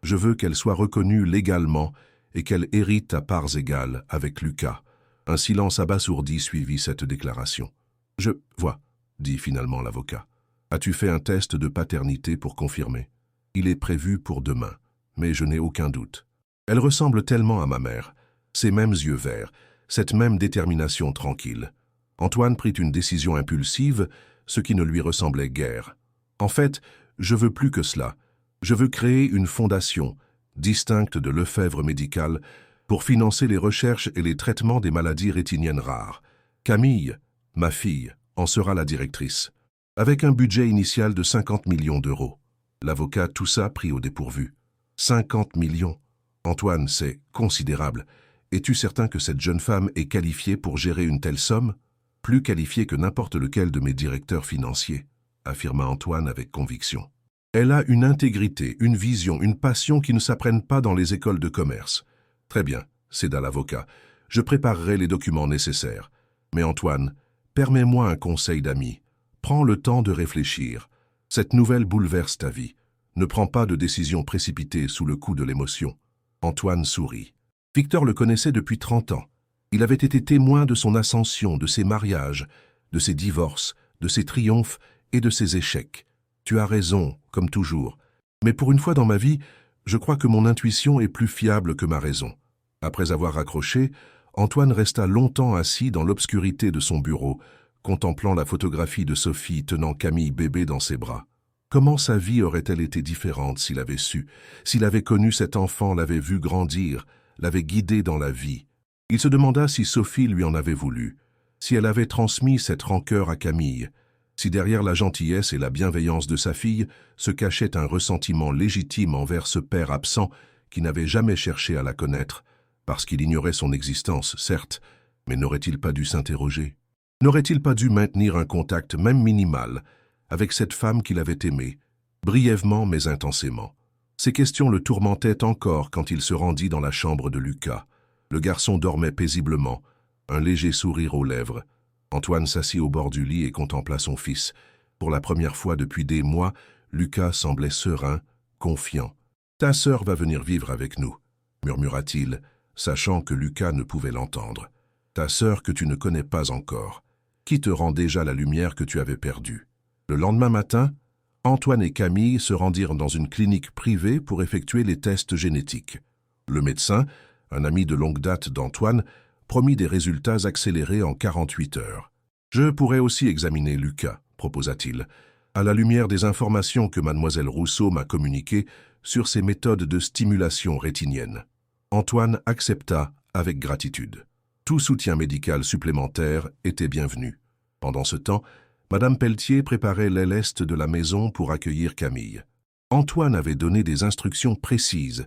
Je veux qu'elle soit reconnue légalement et qu'elle hérite à parts égales avec Lucas. » Un silence abasourdi suivit cette déclaration. Je vois, dit finalement l'avocat. As-tu fait un test de paternité pour confirmer? Il est prévu pour demain, mais je n'ai aucun doute. Elle ressemble tellement à ma mère, ces mêmes yeux verts, cette même détermination tranquille. Antoine prit une décision impulsive, ce qui ne lui ressemblait guère. En fait, je veux plus que cela. Je veux créer une fondation, distincte de Lefebvre Médical, pour financer les recherches et les traitements des maladies rétiniennes rares. Camille, ma fille, en sera la directrice. Avec un budget initial de 50 millions d'euros. L'avocat toussa pris au dépourvu. 50 millions. Antoine, c'est considérable. Es-tu certain que cette jeune femme est qualifiée pour gérer une telle somme? Plus qualifiée que n'importe lequel de mes directeurs financiers, affirma Antoine avec conviction. Elle a une intégrité, une vision, une passion qui ne s'apprennent pas dans les écoles de commerce. Très bien, céda l'avocat. Je préparerai les documents nécessaires. Mais Antoine, permets-moi un conseil d'ami. Prends le temps de réfléchir. Cette nouvelle bouleverse ta vie. Ne prends pas de décision précipitée sous le coup de l'émotion. Antoine sourit. Victor le connaissait depuis 30 ans. Il avait été témoin de son ascension, de ses mariages, de ses divorces, de ses triomphes et de ses échecs. Tu as raison, comme toujours. Mais pour une fois dans ma vie, je crois que mon intuition est plus fiable que ma raison. Après avoir raccroché, Antoine resta longtemps assis dans l'obscurité de son bureau, contemplant la photographie de Sophie tenant Camille bébé dans ses bras. Comment sa vie aurait-elle été différente s'il avait su, s'il avait connu cet enfant, l'avait vu grandir, l'avait guidé dans la vie? Il se demanda si Sophie lui en avait voulu, si elle avait transmis cette rancœur à Camille, si derrière la gentillesse et la bienveillance de sa fille se cachait un ressentiment légitime envers ce père absent qui n'avait jamais cherché à la connaître, parce qu'il ignorait son existence, certes, mais n'aurait-il pas dû s'interroger? N'aurait-il pas dû maintenir un contact, même minimal, avec cette femme qu'il avait aimée, brièvement mais intensément? Ces questions le tourmentaient encore quand il se rendit dans la chambre de Lucas. Le garçon dormait paisiblement, un léger sourire aux lèvres. Antoine s'assit au bord du lit et contempla son fils. Pour la première fois depuis des mois, Lucas semblait serein, confiant. « Ta sœur va venir vivre avec nous », murmura-t-il, sachant que Lucas ne pouvait l'entendre. « Ta sœur que tu ne connais pas encore, qui te rend déjà la lumière que tu avais perdue. » Le lendemain matin, Antoine et Camille se rendirent dans une clinique privée pour effectuer les tests génétiques. Le médecin, un ami de longue date d'Antoine, promit des résultats accélérés en 48 heures. « Je pourrais aussi examiner Lucas », proposa-t-il, à la lumière des informations que mademoiselle Rousseau m'a communiquées sur ses méthodes de stimulation rétinienne. Antoine accepta avec gratitude. Tout soutien médical supplémentaire était bienvenu. Pendant ce temps, Madame Pelletier préparait l'aile est de la maison pour accueillir Camille. Antoine avait donné des instructions précises.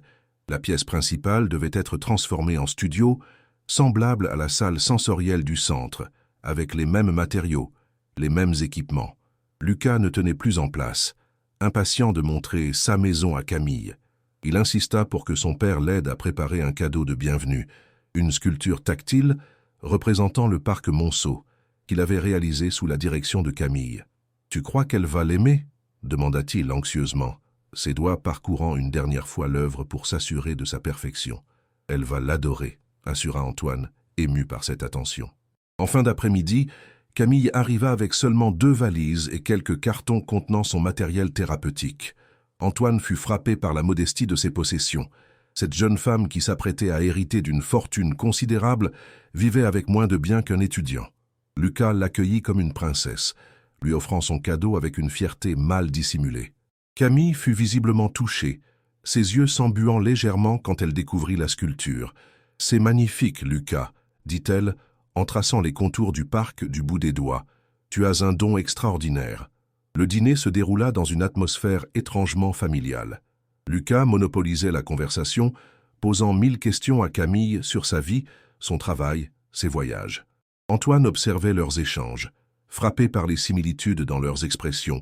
La pièce principale devait être transformée en studio, semblable à la salle sensorielle du centre, avec les mêmes matériaux, les mêmes équipements. Lucas ne tenait plus en place, impatient de montrer sa maison à Camille. Il insista pour que son père l'aide à préparer un cadeau de bienvenue, une sculpture tactile représentant le parc Monceau, qu'il avait réalisé sous la direction de Camille. « Tu crois qu'elle va l'aimer » demanda-t-il anxieusement, ses doigts parcourant une dernière fois l'œuvre pour s'assurer de sa perfection. « Elle va l'adorer », assura Antoine, ému par cette attention. En fin d'après-midi, Camille arriva avec seulement 2 valises et quelques cartons contenant son matériel thérapeutique. Antoine fut frappé par la modestie de ses possessions. Cette jeune femme qui s'apprêtait à hériter d'une fortune considérable vivait avec moins de biens qu'un étudiant. Lucas l'accueillit comme une princesse, lui offrant son cadeau avec une fierté mal dissimulée. Camille fut visiblement touchée, ses yeux s'embuant légèrement quand elle découvrit la sculpture. « C'est magnifique, Lucas », dit-elle, en traçant les contours du parc du bout des doigts. « Tu as un don extraordinaire. » Le dîner se déroula dans une atmosphère étrangement familiale. Lucas monopolisait la conversation, posant 1000 questions à Camille sur sa vie, son travail, ses voyages. Antoine observait leurs échanges, frappé par les similitudes dans leurs expressions,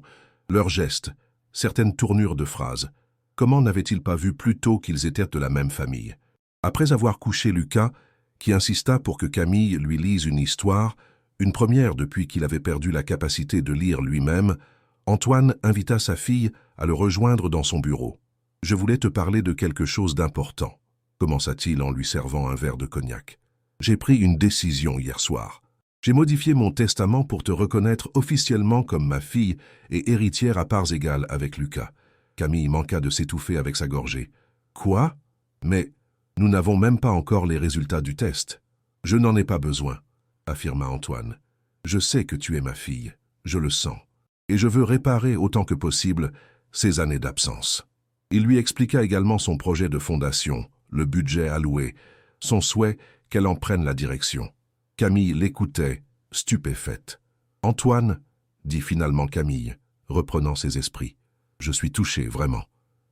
leurs gestes, certaines tournures de phrases. Comment n'avait-il pas vu plus tôt qu'ils étaient de la même famille? Après avoir couché Lucas, qui insista pour que Camille lui lise une histoire, une première depuis qu'il avait perdu la capacité de lire lui-même, Antoine invita sa fille à le rejoindre dans son bureau. « Je voulais te parler de quelque chose d'important », commença-t-il en lui servant un verre de cognac. « J'ai pris une décision hier soir. J'ai modifié mon testament pour te reconnaître officiellement comme ma fille et héritière à parts égales avec Lucas. Camille manqua de s'étouffer avec sa gorgée. Quoi? Mais nous n'avons même pas encore les résultats du test. Je n'en ai pas besoin, affirma Antoine. Je sais que tu es ma fille, je le sens, et je veux réparer autant que possible ces années d'absence. Il lui expliqua également son projet de fondation, le budget alloué, son souhait qu'elle en prenne la direction. Camille l'écoutait, stupéfaite. « Antoine, dit finalement Camille, reprenant ses esprits, je suis touché, vraiment.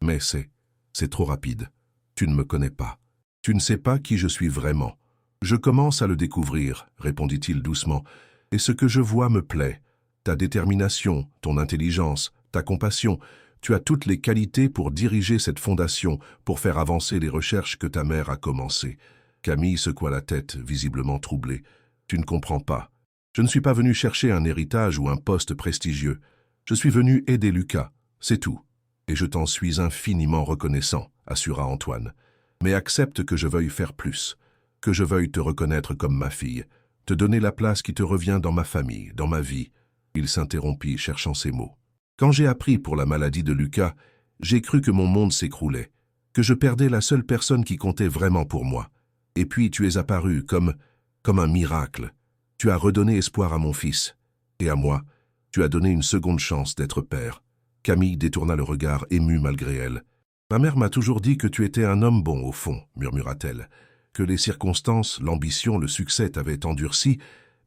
Mais c'est trop rapide. Tu ne me connais pas. Tu ne sais pas qui je suis vraiment. Je commence à le découvrir, répondit-il doucement, et ce que je vois me plaît. Ta détermination, ton intelligence, ta compassion, tu as toutes les qualités pour diriger cette fondation, pour faire avancer les recherches que ta mère a commencées. » Camille secoua la tête, visiblement troublée. « Tu ne comprends pas. Je ne suis pas venu chercher un héritage ou un poste prestigieux. Je suis venu aider Lucas, c'est tout. Et je t'en suis infiniment reconnaissant, assura Antoine. Mais accepte que je veuille faire plus, que je veuille te reconnaître comme ma fille, te donner la place qui te revient dans ma famille, dans ma vie. » Il s'interrompit, cherchant ses mots. « Quand j'ai appris pour la maladie de Lucas, j'ai cru que mon monde s'écroulait, que je perdais la seule personne qui comptait vraiment pour moi. Et puis tu es apparu comme un miracle. Tu as redonné espoir à mon fils. Et à moi, tu as donné une seconde chance d'être père. » Camille détourna le regard, émue malgré elle. « Ma mère m'a toujours dit que tu étais un homme bon au fond, murmura-t-elle, que les circonstances, l'ambition, le succès t'avaient endurci,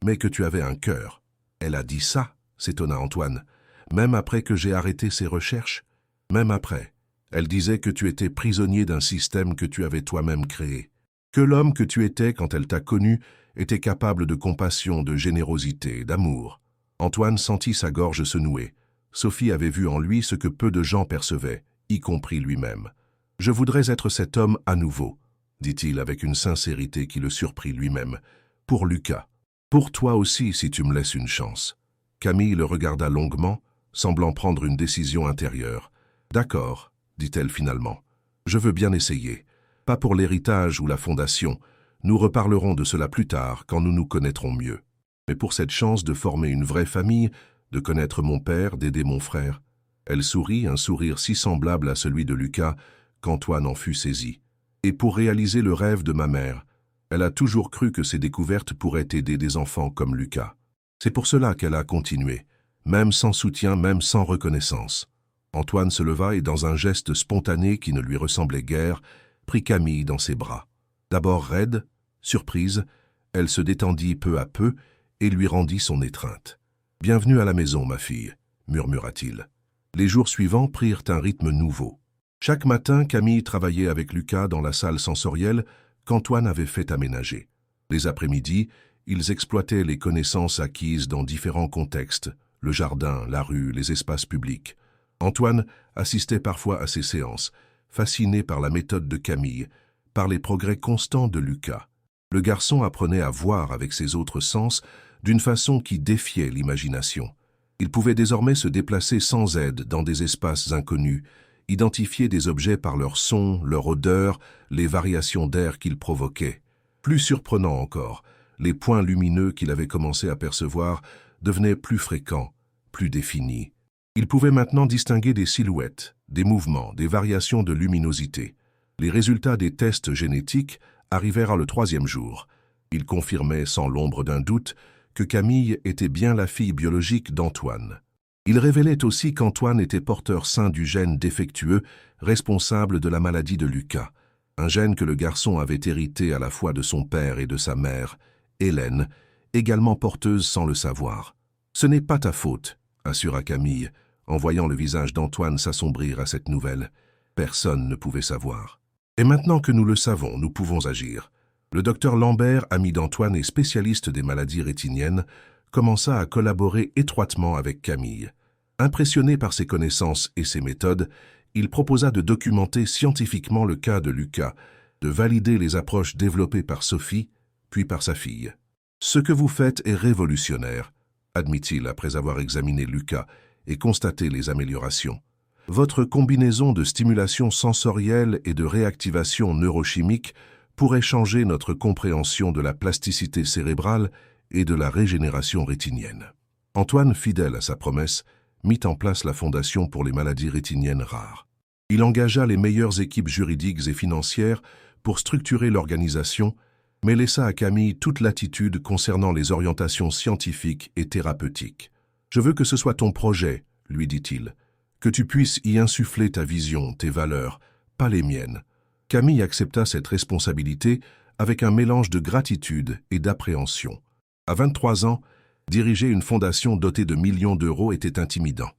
mais que tu avais un cœur. » Elle a dit ça, s'étonna Antoine. Même après que j'ai arrêté ses recherches, même après. Elle disait que tu étais prisonnier d'un système que tu avais toi-même créé. Que l'homme que tu étais quand elle t'a connu était capable de compassion, de générosité, d'amour. Antoine sentit sa gorge se nouer. Sophie avait vu en lui ce que peu de gens percevaient, y compris lui-même. « Je voudrais être cet homme à nouveau, » dit-il avec une sincérité qui le surprit lui-même. « Pour Lucas. Pour toi aussi, si tu me laisses une chance. » Camille le regarda longuement, semblant prendre une décision intérieure. « D'accord, dit-elle finalement. Je veux bien essayer. Pas pour l'héritage ou la fondation. Nous reparlerons de cela plus tard, quand nous nous connaîtrons mieux. Mais pour cette chance de former une vraie famille, de connaître mon père, d'aider mon frère. » Elle sourit, un sourire si semblable à celui de Lucas qu'Antoine en fut saisi. « Et pour réaliser le rêve de ma mère, elle a toujours cru que ses découvertes pourraient aider des enfants comme Lucas. C'est pour cela qu'elle a continué, même sans soutien, même sans reconnaissance. » Antoine se leva et, dans un geste spontané qui ne lui ressemblait guère, prit Camille dans ses bras. D'abord raide, surprise, elle se détendit peu à peu et lui rendit son étreinte. « Bienvenue à la maison, ma fille, » murmura-t-il. Les jours suivants prirent un rythme nouveau. Chaque matin, Camille travaillait avec Lucas dans la salle sensorielle qu'Antoine avait fait aménager. Les après-midi, ils exploitaient les connaissances acquises dans différents contextes, le jardin, la rue, les espaces publics. Antoine assistait parfois à ces séances, fasciné par la méthode de Camille, par les progrès constants de Lucas. Le garçon apprenait à voir avec ses autres sens d'une façon qui défiait l'imagination. Il pouvait désormais se déplacer sans aide dans des espaces inconnus, identifier des objets par leur son, leur odeur, les variations d'air qu'ils provoquaient. Plus surprenant encore, les points lumineux qu'il avait commencé à percevoir devenaient plus fréquents, plus définis. Il pouvait maintenant distinguer des silhouettes, des mouvements, des variations de luminosité. Les résultats des tests génétiques arrivèrent le 3e jour. Ils confirmaient sans l'ombre d'un doute que Camille était bien la fille biologique d'Antoine. Ils révélaient aussi qu'Antoine était porteur sain du gène défectueux responsable de la maladie de Lucas, un gène que le garçon avait hérité à la fois de son père et de sa mère, Hélène, également porteuse sans le savoir. « Ce n'est pas ta faute, » assura Camille, en voyant le visage d'Antoine s'assombrir à cette nouvelle. Personne ne pouvait savoir. « Et maintenant que nous le savons, nous pouvons agir. » Le docteur Lambert, ami d'Antoine et spécialiste des maladies rétiniennes, commença à collaborer étroitement avec Camille. Impressionné par ses connaissances et ses méthodes, il proposa de documenter scientifiquement le cas de Lucas, de valider les approches développées par Sophie, puis par sa fille. « Ce que vous faites est révolutionnaire, » admit-il après avoir examiné Lucas et constaté les améliorations. « Votre combinaison de stimulation sensorielle et de réactivation neurochimique pourrait changer notre compréhension de la plasticité cérébrale et de la régénération rétinienne. Antoine, fidèle à sa promesse, mit en place la Fondation pour les maladies rétiniennes rares. Il engagea les meilleures équipes juridiques et financières pour structurer l'organisation, mais laissa à Camille toute latitude concernant les orientations scientifiques et thérapeutiques. « Je veux que ce soit ton projet, » lui dit-il, « que tu puisses y insuffler ta vision, tes valeurs, pas les miennes. » Camille accepta cette responsabilité avec un mélange de gratitude et d'appréhension. À 23 ans, diriger une fondation dotée de millions d'euros était intimidant.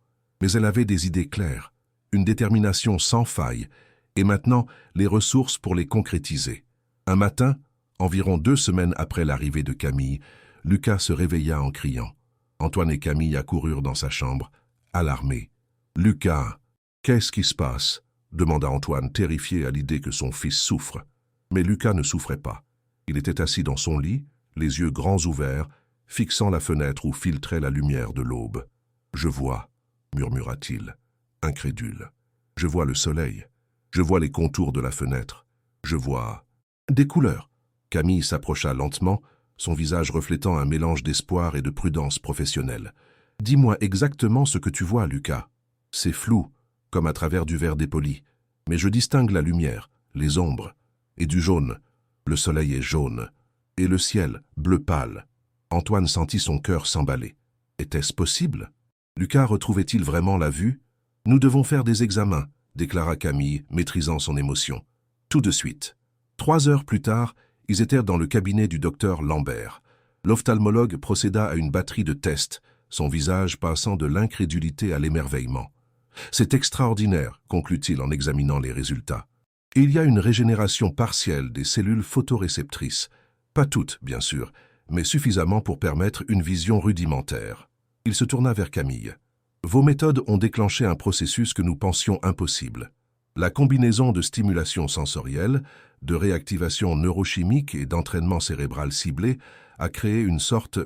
Mais elle avait des idées claires, une détermination sans faille, et maintenant les ressources pour les concrétiser. Un matin, environ 2 semaines après l'arrivée de Camille, Lucas se réveilla en criant. Antoine et Camille accoururent dans sa chambre, alarmés. « Lucas, qu'est-ce qui se passe ?» demanda Antoine, terrifié à l'idée que son fils souffre. Mais Lucas ne souffrait pas. Il était assis dans son lit, les yeux grands ouverts, fixant la fenêtre où filtrait la lumière de l'aube. « Je vois, » murmura-t-il, incrédule. « Je vois le soleil. Je vois les contours de la fenêtre. Je vois... des couleurs. » Camille s'approcha lentement, son visage reflétant un mélange d'espoir et de prudence professionnelle. « Dis-moi exactement ce que tu vois, Lucas. C'est flou, comme à travers du verre dépoli. Mais je distingue la lumière, les ombres, et du jaune. Le soleil est jaune, et le ciel, bleu pâle. » Antoine sentit son cœur s'emballer. Était-ce possible? Lucas retrouvait-il vraiment la vue? « Nous devons faire des examens, » déclara Camille, maîtrisant son émotion. Tout de suite. 3 heures plus tard, ils étaient dans le cabinet du docteur Lambert. L'ophtalmologue procéda à une batterie de tests, son visage passant de l'incrédulité à l'émerveillement. « C'est extraordinaire, » conclut-il en examinant les résultats. « Il y a une régénération partielle des cellules photoréceptrices. Pas toutes, bien sûr, mais suffisamment pour permettre une vision rudimentaire. » Il se tourna vers Camille. « Vos méthodes ont déclenché un processus que nous pensions impossible. La combinaison de stimulation sensorielle, de réactivation neurochimique et d'entraînement cérébral ciblé a créé une sorte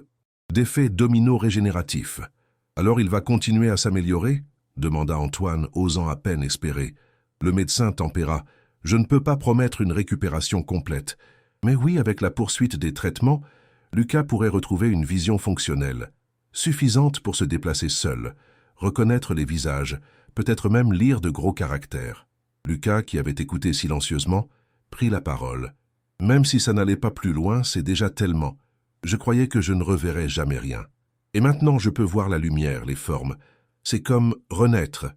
d'effet domino régénératif. Alors il va continuer à s'améliorer ?» demanda Antoine, osant à peine espérer. Le médecin tempéra. « Je ne peux pas promettre une récupération complète. Mais oui, avec la poursuite des traitements, Lucas pourrait retrouver une vision fonctionnelle, suffisante pour se déplacer seul, reconnaître les visages, peut-être même lire de gros caractères. » Lucas, qui avait écouté silencieusement, prit la parole. « Même si ça n'allait pas plus loin, c'est déjà tellement. Je croyais que je ne reverrais jamais rien. Et maintenant je peux voir la lumière, les formes. C'est comme renaître. »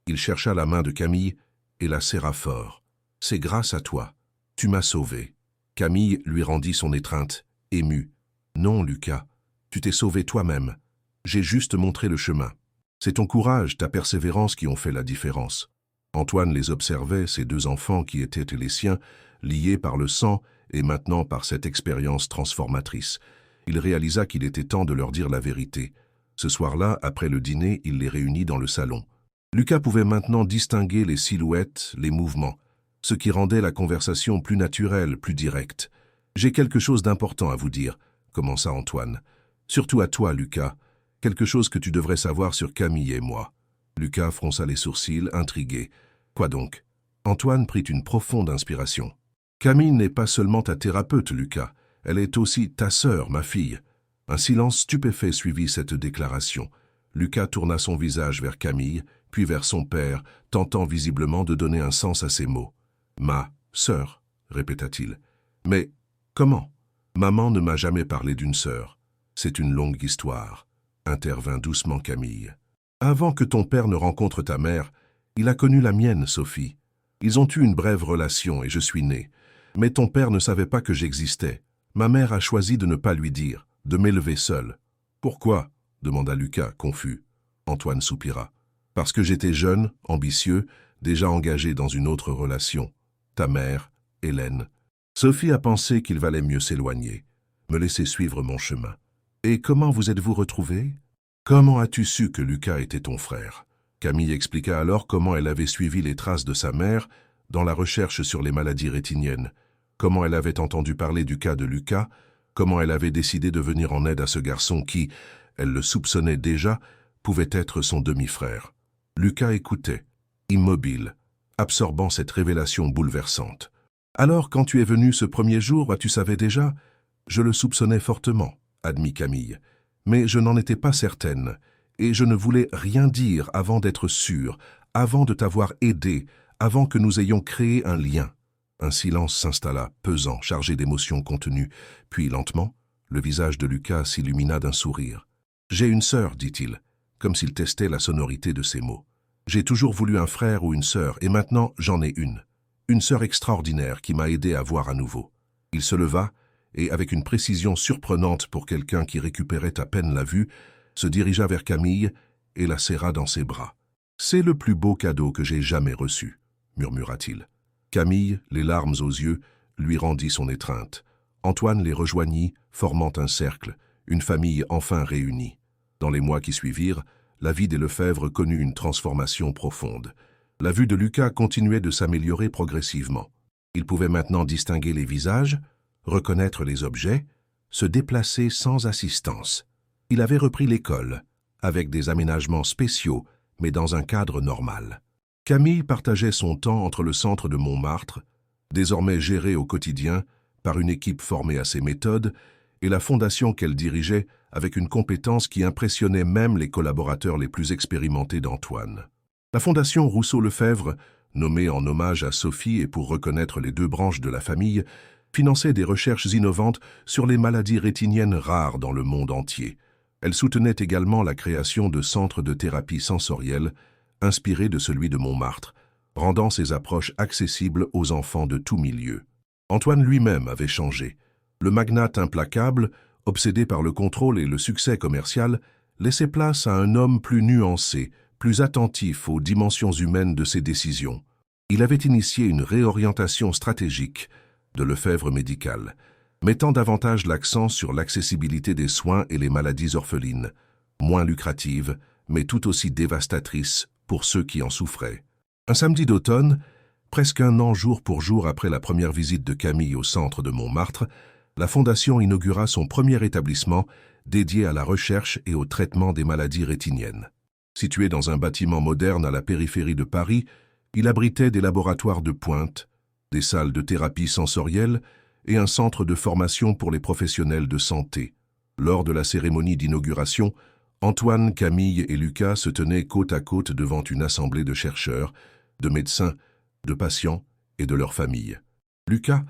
Il chercha la main de Camille et la serra fort. « C'est grâce à toi. Tu m'as sauvé. » Camille lui rendit son étreinte, émue. « Non, Lucas, tu t'es sauvé toi-même. J'ai juste montré le chemin. C'est ton courage, ta persévérance qui ont fait la différence. » Antoine les observait, ces 2 enfants qui étaient les siens, liés par le sang et maintenant par cette expérience transformatrice. Il réalisa qu'il était temps de leur dire la vérité. Ce soir-là, après le dîner, il les réunit dans le salon. Lucas pouvait maintenant distinguer les silhouettes, les mouvements, ce qui rendait la conversation plus naturelle, plus directe. « J'ai quelque chose d'important à vous dire, » commença Antoine. « Surtout à toi, Lucas. Quelque chose que tu devrais savoir sur Camille et moi. » Lucas fronça les sourcils, intrigué. « Quoi donc ?» Antoine prit une profonde inspiration. « Camille n'est pas seulement ta thérapeute, Lucas. Elle est aussi ta sœur, ma fille. » Un silence stupéfait suivit cette déclaration. Lucas tourna son visage vers Camille, puis vers son père, tentant visiblement de donner un sens à ses mots. « Ma sœur, » répéta-t-il. « Mais comment ? Maman ne m'a jamais parlé d'une sœur. C'est une longue histoire, » intervint doucement Camille. « Avant que ton père ne rencontre ta mère, il a connu la mienne, Sophie. Ils ont eu une brève relation et je suis né. Mais ton père ne savait pas que j'existais. Ma mère a choisi de ne pas lui dire, de m'élever seul. »« Pourquoi ?» demanda Lucas, confus. Antoine soupira. « Parce que j'étais jeune, ambitieux, déjà engagé dans une autre relation. Ta mère, Hélène. Sophie a pensé qu'il valait mieux s'éloigner, me laisser suivre mon chemin. Et comment vous êtes-vous retrouvés ? Comment as-tu su que Lucas était ton frère ?» Camille expliqua alors comment elle avait suivi les traces de sa mère dans la recherche sur les maladies rétiniennes, comment elle avait entendu parler du cas de Lucas, comment elle avait décidé de venir en aide à ce garçon qui, elle le soupçonnait déjà, pouvait être son demi-frère. Lucas écoutait, immobile, absorbant cette révélation bouleversante. « Alors, quand tu es venu ce premier jour, tu savais déjà ? Je le soupçonnais fortement. admit Camille. Mais je n'en étais pas certaine, et je ne voulais rien dire avant d'être sûre, avant de t'avoir aidé, avant que nous ayons créé un lien. Un silence s'installa, pesant, chargé d'émotions contenues. Puis, lentement, le visage de Lucas s'illumina d'un sourire. « J'ai une sœur, dit-il, comme s'il testait la sonorité de ses mots. J'ai toujours voulu un frère ou une sœur, et maintenant j'en ai une. Une sœur extraordinaire qui m'a aidé à voir à nouveau. » Il se leva, et avec une précision surprenante pour quelqu'un qui récupérait à peine la vue, se dirigea vers Camille et la serra dans ses bras. « C'est le plus beau cadeau que j'ai jamais reçu, » murmura-t-il. Camille, les larmes aux yeux, lui rendit son étreinte. Antoine les rejoignit, formant un cercle, une famille enfin réunie. Dans les mois qui suivirent, la vie des Lefebvre connut une transformation profonde. La vue de Lucas continuait de s'améliorer progressivement. Il pouvait maintenant distinguer les visages, reconnaître les objets, se déplacer sans assistance. Il avait repris l'école, avec des aménagements spéciaux, mais dans un cadre normal. Camille partageait son temps entre le centre de Montmartre, désormais géré au quotidien par une équipe formée à ses méthodes, et la fondation qu'elle dirigeait avec une compétence qui impressionnait même les collaborateurs les plus expérimentés d'Antoine. La fondation Rousseau-Lefebvre, nommée en hommage à Sophie et pour reconnaître les deux branches de la famille, finançait des recherches innovantes sur les maladies rétiniennes rares dans le monde entier. Elle soutenait également la création de centres de thérapie sensorielle, inspirés de celui de Montmartre, rendant ces approches accessibles aux enfants de tout milieu. Antoine lui-même avait changé. Le magnate implacable, obsédé par le contrôle et le succès commercial, laissait place à un homme plus nuancé, plus attentif aux dimensions humaines de ses décisions. Il avait initié une réorientation stratégique de Lefebvre Médical, mettant davantage l'accent sur l'accessibilité des soins et les maladies orphelines, moins lucratives, mais tout aussi dévastatrices pour ceux qui en souffraient. Un samedi d'automne, presque un an jour pour jour après la première visite de Camille au centre de Montmartre, la Fondation inaugura son premier établissement dédié à la recherche et au traitement des maladies rétiniennes. Situé dans un bâtiment moderne à la périphérie de Paris, il abritait des laboratoires de pointe, des salles de thérapie sensorielle et un centre de formation pour les professionnels de santé. Lors de la cérémonie d'inauguration, Antoine, Camille et Lucas se tenaient côte à côte devant une assemblée de chercheurs, de médecins, de patients et de leurs familles. Lucas,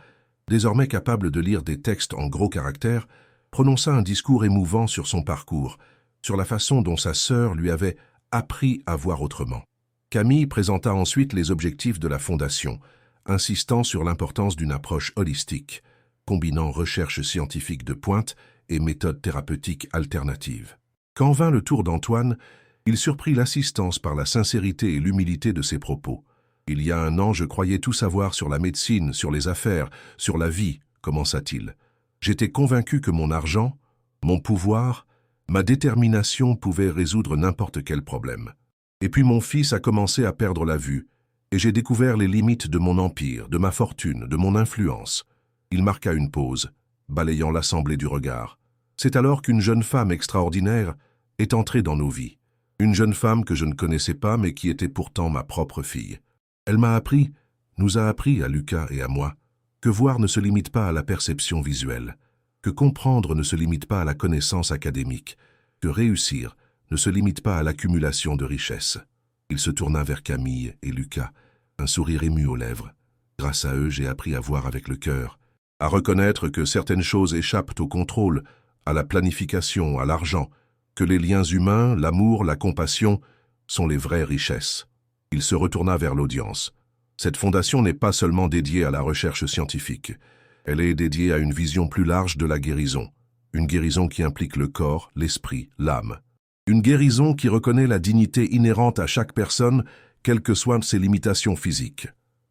désormais capable de lire des textes en gros caractères, prononça un discours émouvant sur son parcours, sur la façon dont sa sœur lui avait appris à voir autrement. Camille présenta ensuite les objectifs de la Fondation, insistant sur l'importance d'une approche holistique, combinant recherche scientifique de pointe et méthodes thérapeutiques alternatives. Quand vint le tour d'Antoine, il surprit l'assistance par la sincérité et l'humilité de ses propos. « Il y a un an, je croyais tout savoir sur la médecine, sur les affaires, sur la vie, » commença-t-il. « J'étais convaincu que mon argent, mon pouvoir, ma détermination pouvaient résoudre n'importe quel problème. Et puis mon fils a commencé à perdre la vue, et j'ai découvert les limites de mon empire, de ma fortune, de mon influence. » Il marqua une pause, balayant l'assemblée du regard. C'est alors qu'une jeune femme extraordinaire est entrée dans nos vies. Une jeune femme que je ne connaissais pas, mais qui était pourtant ma propre fille. Elle m'a appris, nous a appris à Lucas et à moi, que voir ne se limite pas à la perception visuelle, que comprendre ne se limite pas à la connaissance académique, que réussir ne se limite pas à l'accumulation de richesses. Il se tourna vers Camille et Lucas, un sourire ému aux lèvres. Grâce à eux, j'ai appris à voir avec le cœur, à reconnaître que certaines choses échappent au contrôle, à la planification, à l'argent, que les liens humains, l'amour, la compassion sont les vraies richesses. Il se retourna vers l'audience. Cette fondation n'est pas seulement dédiée à la recherche scientifique. Elle est dédiée à une vision plus large de la guérison. Une guérison qui implique le corps, l'esprit, l'âme. Une guérison qui reconnaît la dignité inhérente à chaque personne, quelles que soient ses limitations physiques.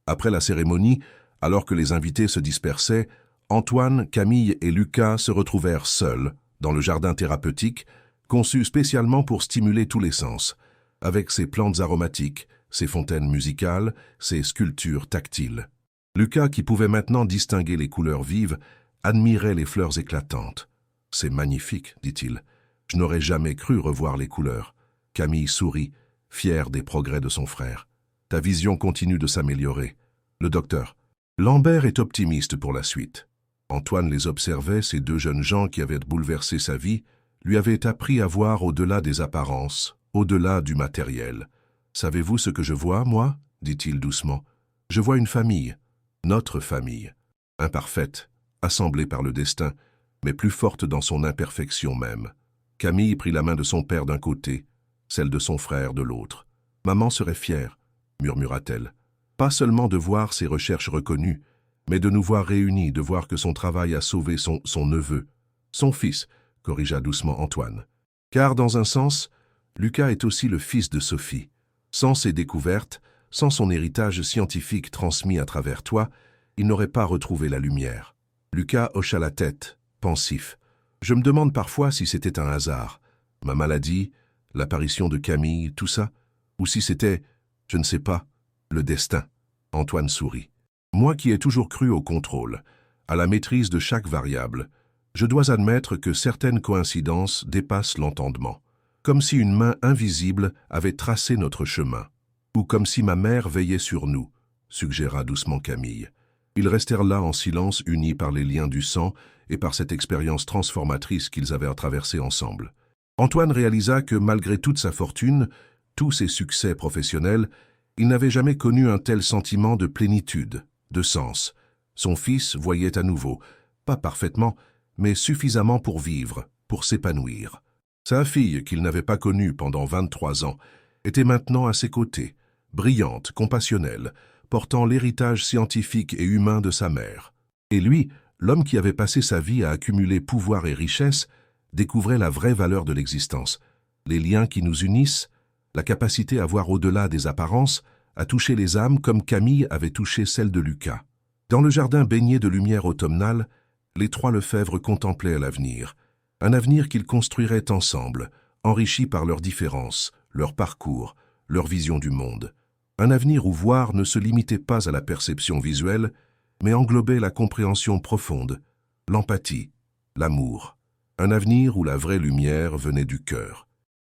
Après la cérémonie, alors que les invités se dispersaient, Antoine, Camille et Lucas se retrouvèrent seuls, dans le jardin thérapeutique, conçu spécialement pour stimuler tous les sens, avec ses plantes aromatiques, ses fontaines musicales, ses sculptures tactiles. Lucas, qui pouvait maintenant distinguer les couleurs vives, admirait les fleurs éclatantes. « C'est magnifique, dit-il. Je n'aurais jamais cru revoir les couleurs. » Camille sourit, fière des progrès de son frère. « Ta vision continue de s'améliorer. » Le docteur. « Lambert est optimiste pour la suite. Antoine les observait, ces deux jeunes gens qui avaient bouleversé sa vie, lui avaient appris à voir au-delà des apparences, au-delà du matériel. « Savez-vous ce que je vois, moi » dit-il doucement. « Je vois une famille, notre famille, imparfaite, assemblée par le destin, mais plus forte dans son imperfection même. » Camille prit la main de son père d'un côté, celle de son frère de l'autre. « Maman serait fière, » murmura-t-elle. « Pas seulement de voir ses recherches reconnues, mais de nous voir réunis, de voir que son travail a sauvé son neveu, son fils, corrigea doucement Antoine. Car, dans un sens, Lucas est aussi le fils de Sophie. Sans ses découvertes, sans son héritage scientifique transmis à travers toi, il n'aurait pas retrouvé la lumière. » Lucas hocha la tête, pensif. « Je me demande parfois si c'était un hasard. Ma maladie, l'apparition de Camille, tout ça, ou si c'était, je ne sais pas, le destin. » Antoine sourit. « Moi qui ai toujours cru au contrôle, à la maîtrise de chaque variable, je dois admettre que certaines coïncidences dépassent l'entendement. Comme si une main invisible avait tracé notre chemin. Ou comme si ma mère veillait sur nous, suggéra doucement Camille. Ils restèrent là en silence, unis par les liens du sang et par cette expérience transformatrice qu'ils avaient traversée ensemble. Antoine réalisa que malgré toute sa fortune, tous ses succès professionnels, il n'avait jamais connu un tel sentiment de plénitude, de sens. Son fils voyait à nouveau, pas parfaitement, mais suffisamment pour vivre, pour s'épanouir. Sa fille, qu'il n'avait pas connue pendant 23 ans, était maintenant à ses côtés, brillante, compassionnelle, portant l'héritage scientifique et humain de sa mère. Et lui, l'homme qui avait passé sa vie à accumuler pouvoir et richesse, découvrait la vraie valeur de l'existence, les liens qui nous unissent, la capacité à voir au-delà des apparences, à toucher les âmes comme Camille avait touché celle de Lucas. Dans le jardin baigné de lumière automnale, les trois Lefebvre contemplaient l'avenir, un avenir qu'ils construiraient ensemble, enrichi par leurs différences, leur parcours, leur vision du monde. Un avenir où voir ne se limitait pas à la perception visuelle, mais englobait la compréhension profonde, l'empathie, l'amour. Un avenir où la vraie lumière venait du cœur.